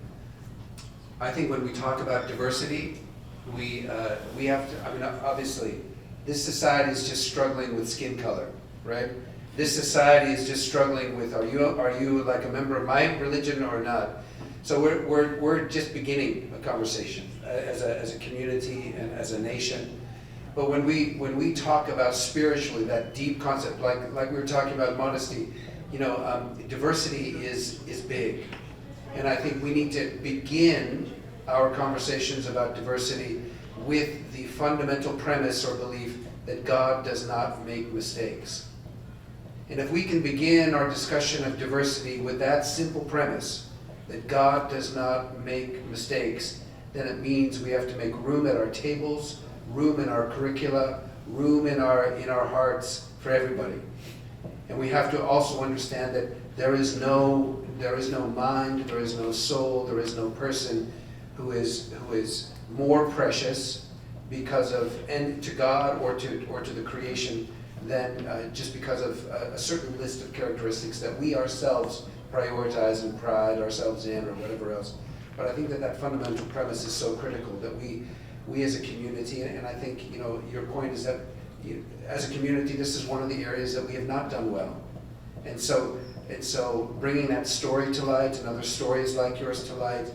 I think when we talk about diversity, we have to, I mean, obviously, this society is just struggling with skin color, right? This society is just struggling with, are you like a member of my religion or not? So we're just beginning a conversation as a community and as a nation. But when we talk about spiritually, that deep concept, like we were talking about modesty, diversity is big. And I think we need to begin our conversations about diversity with the fundamental premise or belief that God does not make mistakes. And if we can begin our discussion of diversity with that simple premise, that God does not make mistakes, then it means we have to make room at our tables, room in our curricula, room in our hearts for everybody. And we have to also understand that there is no mind, there is no soul, there is no person who is more precious because of, and to God or to the creation, than just because of a certain list of characteristics that we ourselves prioritize and pride ourselves in, or whatever else. But I think that fundamental premise is so critical, that we as a community, and I think your point is that as a community, this is one of the areas that we have not done well. And so bringing that story to light and other stories like yours to light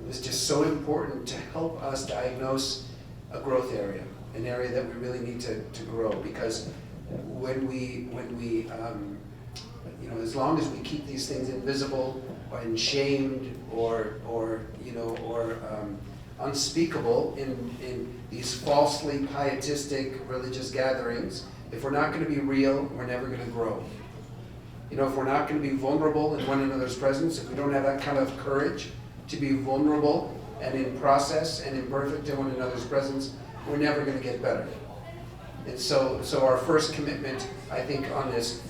is just so important to help us diagnose a growth area, an area that we really need to grow. Because when we as long as we keep these things invisible or shamed or unspeakable in these falsely pietistic religious gatherings, if we're not going to be real, we're never going to grow. If we're not going to be vulnerable in one another's presence, if we don't have that kind of courage to be vulnerable and in process and imperfect in one another's presence, we're never going to get better. And so our first commitment, I think, on this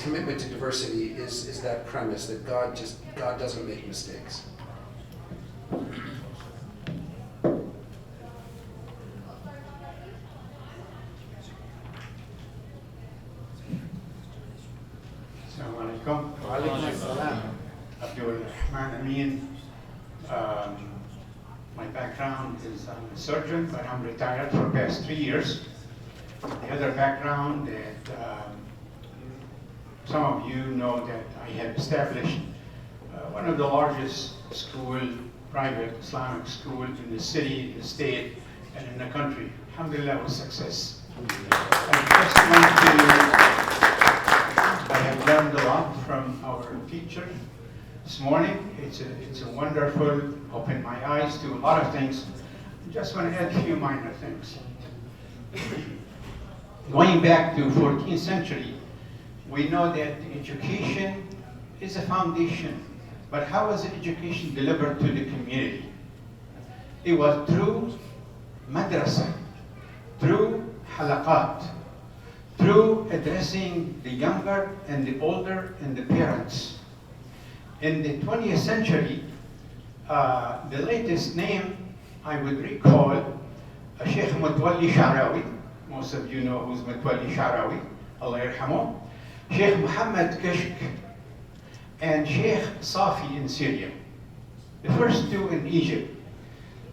commitment to diversity is that premise that God doesn't make mistakes. Abdul Rahman Amin. My background is I'm a surgeon, but I'm retired for the past 3 years. The other background that some of you know that I have established one of the largest private Islamic schools in the city, the state, and in the country. Alhamdulillah, with success. I have learned a lot from our teacher this morning. It's a wonderful, opened my eyes to a lot of things. I just want to add a few minor things. Going back to 14th century, we know that education is a foundation, but how was education delivered to the community? It was through madrasa, through halaqat, through addressing the younger and the older and the parents. In the 20th century, the latest name I would recall, Sheikh Mutwalli Sha'rawi. Most of you know who's Mutwalli Sha'rawi, Allah yarhamu. Sheikh Muhammad Kashk and Sheikh Safi in Syria. The first two in Egypt.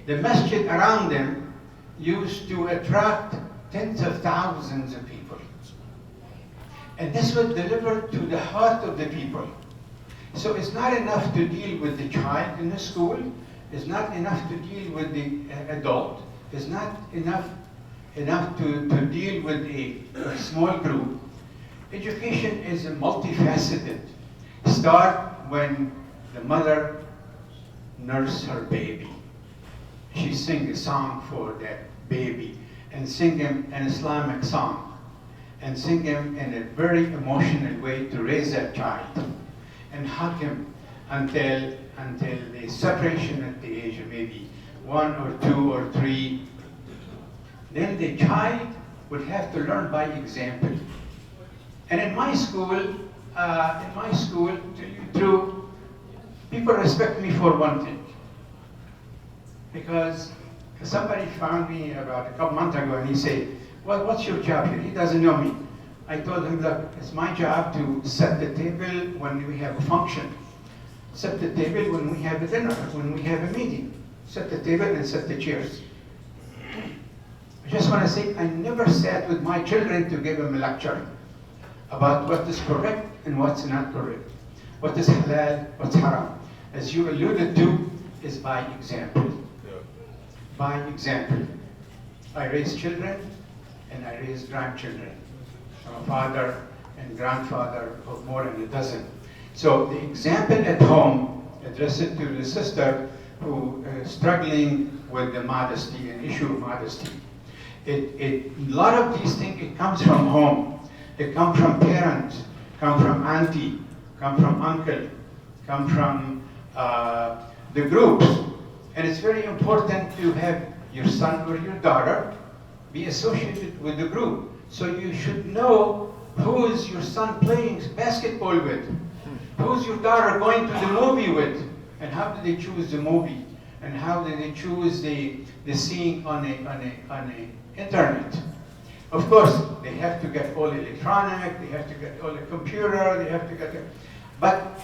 The masjid around them used to attract tens of thousands of people. And this was delivered to the heart of the people. So it's not enough to deal with the child in the school. It's not enough to deal with the adult. It's not enough to deal with a small group. Education is multifaceted. Start when the mother nurses her baby. She sings a song for that baby and sing him an Islamic song and sing him in a very emotional way to raise that child and hug him until the separation at the age of maybe 1 or 2 or 3. Then the child would have to learn by example. And in my school, to tell you the truth, people respect me for one thing. Because somebody found me about a couple months ago and he said, well, what's your job here? He doesn't know me. I told him, look, it's my job to set the table when we have a function. Set the table when we have a dinner, when we have a meeting. Set the table and set the chairs. I just want to say, I never sat with my children to give them a lecture about what is correct and what's not correct. What is halal, what's haram. As you alluded to, is by example. By example. I raise children and I raise grandchildren. I'm a father and grandfather of more than a dozen. So the example at home, address it to the sister who is struggling with the modesty, an issue of modesty. A lot of these things, it comes from home. It comes from parents, come from auntie, come from uncle, come from the groups. And it's very important to have your son or your daughter be associated with the group. So you should know who is your son playing basketball with, who's your daughter going to the movie with, and how do they choose the movie, and how do they choose the scene on the internet. Of course, they have to get all electronic, they have to get all the computer, they have to get but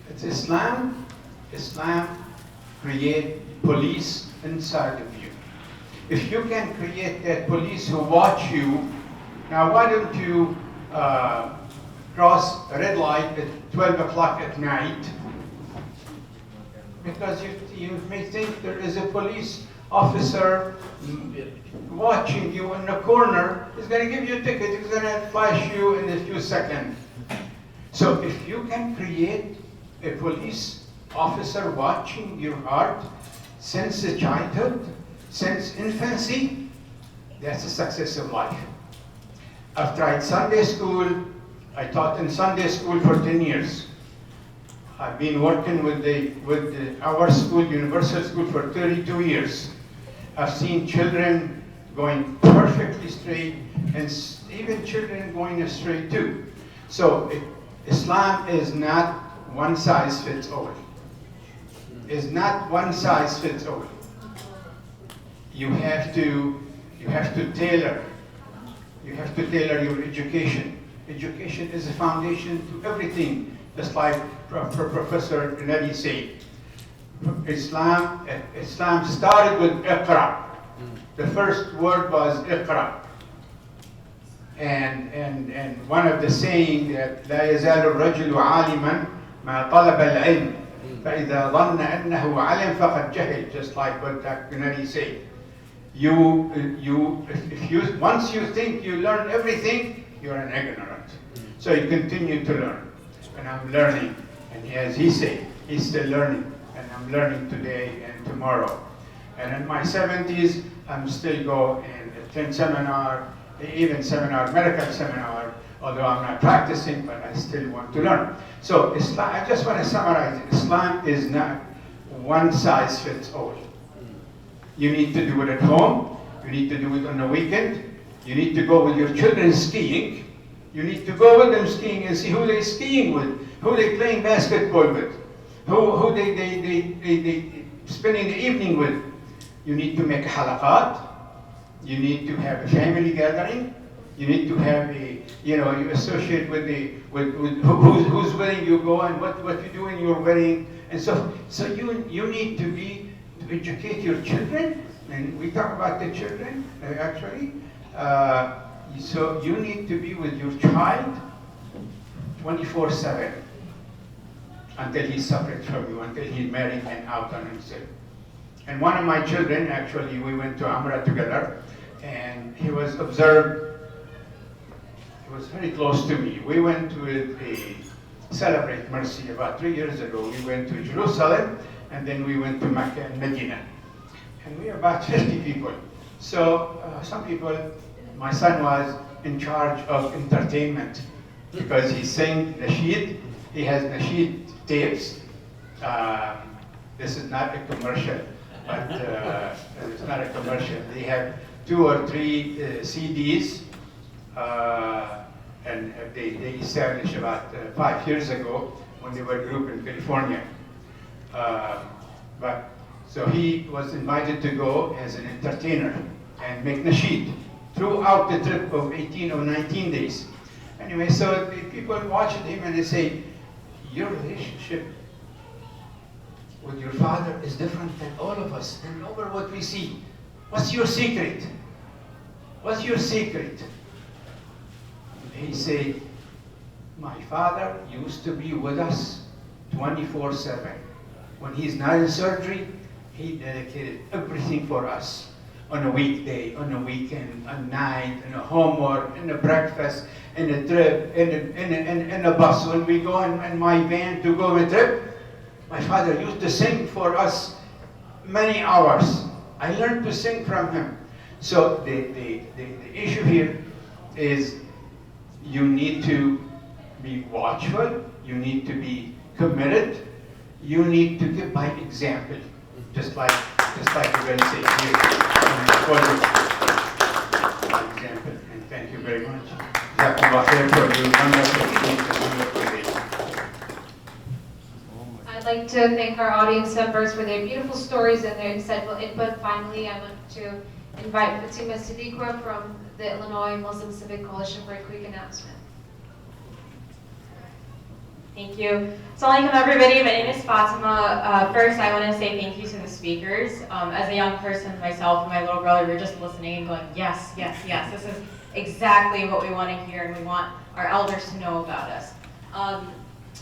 it's Islam. Islam create police inside of you. If you can create that police who watch you, now why don't you cross a red light at 12 o'clock at night? Because you may think there is a police officer watching you in the corner. He's going to give you a ticket, he's going to flash you in a few seconds. So if you can create a police officer watching your heart since the childhood, since infancy, that's a success of life. I've tried Sunday school. I taught in Sunday school for 10 years. I've been working with our school, Universal School, for 32 years. I've seen children going perfectly straight, and even children going astray too. So Islam is not one size fits all. It's not one size fits all. You have to tailor. You have to tailor your education. Education is a foundation to everything, just like Professor Nadi said. Islam started with Iqra. The first word was Iqra. And one of the saying that لا يزال الرجل عالما ما طلب العلم فإذا ظن أنه علم فقد جهل, just like what Dr. Nadi said. Once you think you learn everything, you're an ignorant. So you continue to learn. And I'm learning. And as he said, he's still learning. And I'm learning today and tomorrow. And in my 70s, I'm still going and attend seminar, even seminar, medical seminar, although I'm not practicing, but I still want to learn. So Islam, I just want to summarize it. Islam is not one size fits all. You need to do it at home. You need to do it on the weekend. You need to go with your children skiing. You need to go with them skiing and see who they're skiing with, who they're playing basketball with, who they spending the evening with. You need to make halaqat. You need to have a family gathering. You need to have you associate with who's wedding you go and what you do in your wedding. And so you need to educate your children, and we talk about the children, actually. So you need to be with your child 24/7 until he's separate from you, until he's married and out on himself. And one of my children, actually, we went to Umrah together, and he was observed. He was very close to me. We went to celebrate Mercy about 3 years ago. We went to Jerusalem, and then we went to Mecca and Medina. And we were about 50 people. So some people, my son was in charge of entertainment because he sang nasheed. He has nasheed tapes. This is not a commercial, but it's not a commercial. They have 2 or 3 CDs, and they established about 5 years ago when they were a group in California. So he was invited to go as an entertainer and make nasheed throughout the trip of 18 or 19 days. Anyway, so the people watched him and they say, your relationship with your father is different than all of us and over what we see. What's your secret? What's your secret? He said, my father used to be with us 24/7. When he's not in surgery, he dedicated everything for us. on a weekday, on a weekend, at night, in a homework, in a breakfast, in a trip, in a bus. When we go in my van to go on a trip, my father used to sing for us many hours. I learned to sing from him. So the issue here is you need to be watchful, you need to be committed, you need to give by example, just like you're going to say here. By example, and thank you very much. Jazakallah khair for your wonderful day. I'd like to thank our audience members for their beautiful stories and their insightful input. Finally, I want to invite Fatima Siddiqua from the Illinois Muslim Civic Coalition for a quick announcement. Thank you. Assalamu alaikum, everybody. My name is Fatima. First, I want to say thank you to the speakers. As a young person myself and my little brother, we were just listening and going, yes, yes, yes. This is exactly what we want to hear, and we want our elders to know about us.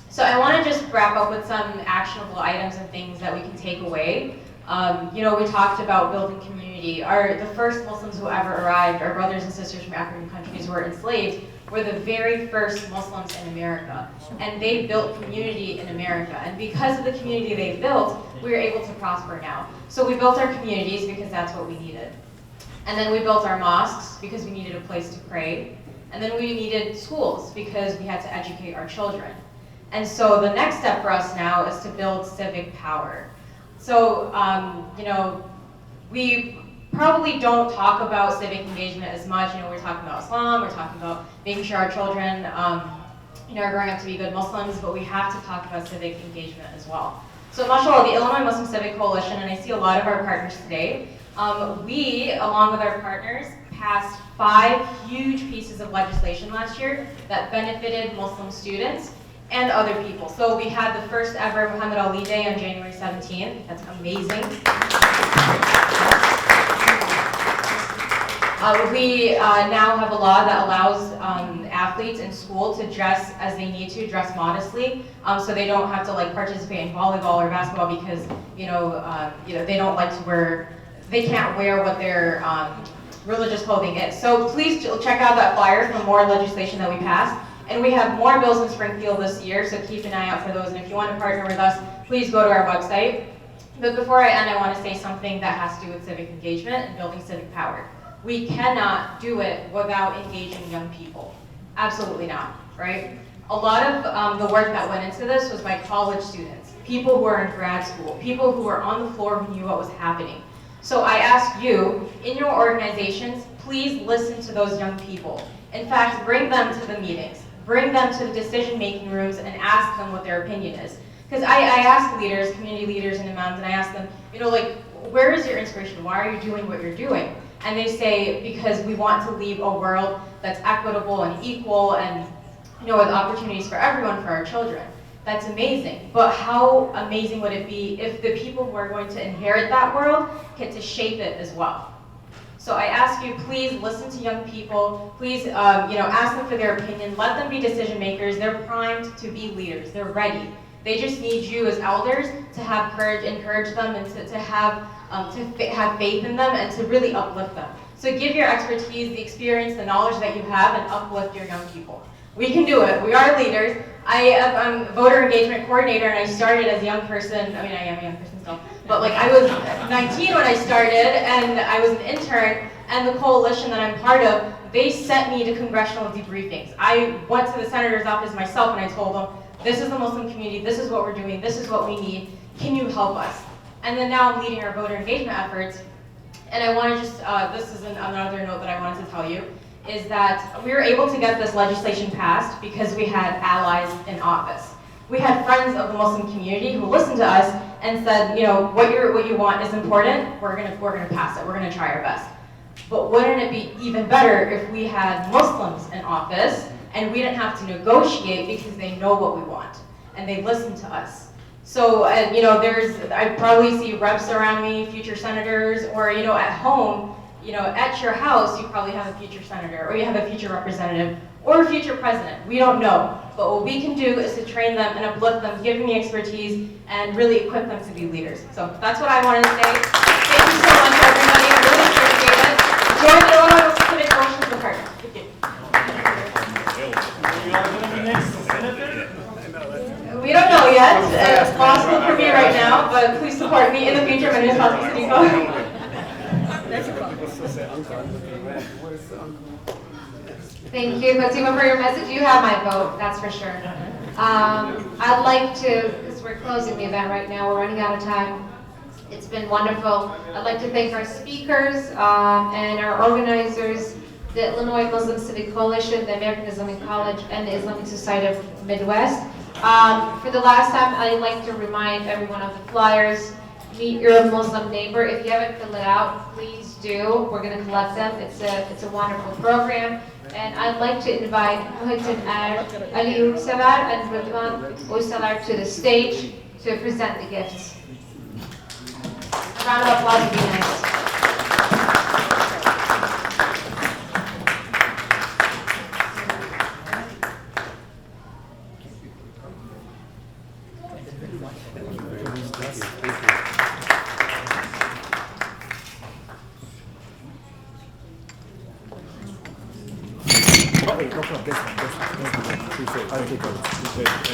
So I want to just wrap up with some actionable items and things that we can take away. We talked about building community. The first Muslims who ever arrived, our brothers and sisters from African countries who were enslaved, were the very first Muslims in America. And they built community in America. And because of the community they built, we were able to prosper now. So we built our communities because that's what we needed. And then we built our mosques because we needed a place to pray. And then we needed schools because we had to educate our children. And so the next step for us now is to build civic power. So, we probably don't talk about civic engagement as much. We're talking about Islam, we're talking about making sure our children, are growing up to be good Muslims, but we have to talk about civic engagement as well. So, mashallah, the Illinois Muslim Civic Coalition, and I see a lot of our partners today, we, along with our partners, passed 5 huge pieces of legislation last year that benefited Muslim students and other people. So we had the first ever Muhammad Ali Day on January 17th. That's amazing. We now have a law that allows athletes in school to dress as they need to, dress modestly, so they don't have to participate in volleyball or basketball because they don't like to wear, they can't wear what their religious clothing is. So please check out that flyer for more legislation that we passed. And we have more bills in Springfield this year, so keep an eye out for those. And if you want to partner with us, please go to our website. But before I end, I want to say something that has to do with civic engagement and building civic power. We cannot do it without engaging young people. Absolutely not, right? A lot of the work that went into this was by college students, people who are in grad school, people who were on the floor who knew what was happening. So I ask you, in your organizations, please listen to those young people. In fact, bring them to the meetings. Bring them to the decision-making rooms and ask them what their opinion is. Because I ask leaders, community leaders and imams, and I ask them, where is your inspiration? Why are you doing what you're doing? And they say, because we want to leave a world that's equitable and equal and with opportunities for everyone, for our children. That's amazing. But how amazing would it be if the people who are going to inherit that world get to shape it as well? So I ask you, please listen to young people. Please, ask them for their opinion. Let them be decision makers. They're primed to be leaders. They're ready. They just need you as elders to have courage, encourage them, and to have faith in them and to really uplift them. So give your expertise, the experience, the knowledge that you have, and uplift your young people. We can do it. We are leaders. I'm a voter engagement coordinator, and I started as a young person. I am a young person still. But I was 19 when I started, and I was an intern, and the coalition that I'm part of, they sent me to congressional debriefings. I went to the senator's office myself, and I told them, this is the Muslim community, this is what we're doing, this is what we need, can you help us? And then now I'm leading our voter engagement efforts, and I want to just, this is another note that I wanted to tell you, is that we were able to get this legislation passed because we had allies in office. We had friends of the Muslim community who listened to us and said, what you want is important, we're gonna pass it, we're gonna try our best. But wouldn't it be even better if we had Muslims in office and we didn't have to negotiate because they know what we want and they listen to us? So, I probably see reps around me, future senators, or at home, at your house, you probably have a future senator, or you have a future representative, or a future president. We don't know. But what we can do is to train them and uplift them, give them the expertise, and really equip them to be leaders. So that's what I wanted to say. Thank you so much, everybody. I really appreciate Join the Illinois Civic Coalition for Partners. Thank you. We don't know yet. It's possible for me right now, but please support me in the future. My name is Fatima Siddiqui. Thank you, Fatima, for your message. You have my vote, that's for sure. I'd like to, because we're closing the event right now, we're running out of time. It's been wonderful. I'd like to thank our speakers and our organizers, the Illinois Muslim Civic Coalition, the American Islamic College, and the Islamic Society of Midwest. For the last time, I'd like to remind everyone of the flyers. Meet your Muslim neighbor. If you haven't filled it out, please do. We're going to collect them. It's a wonderful program. And I'd like to invite Muhittin Ali Uysalar and Ridwan Uysalar to the stage to present the gifts. A round of applause would be nice. Appreciate it.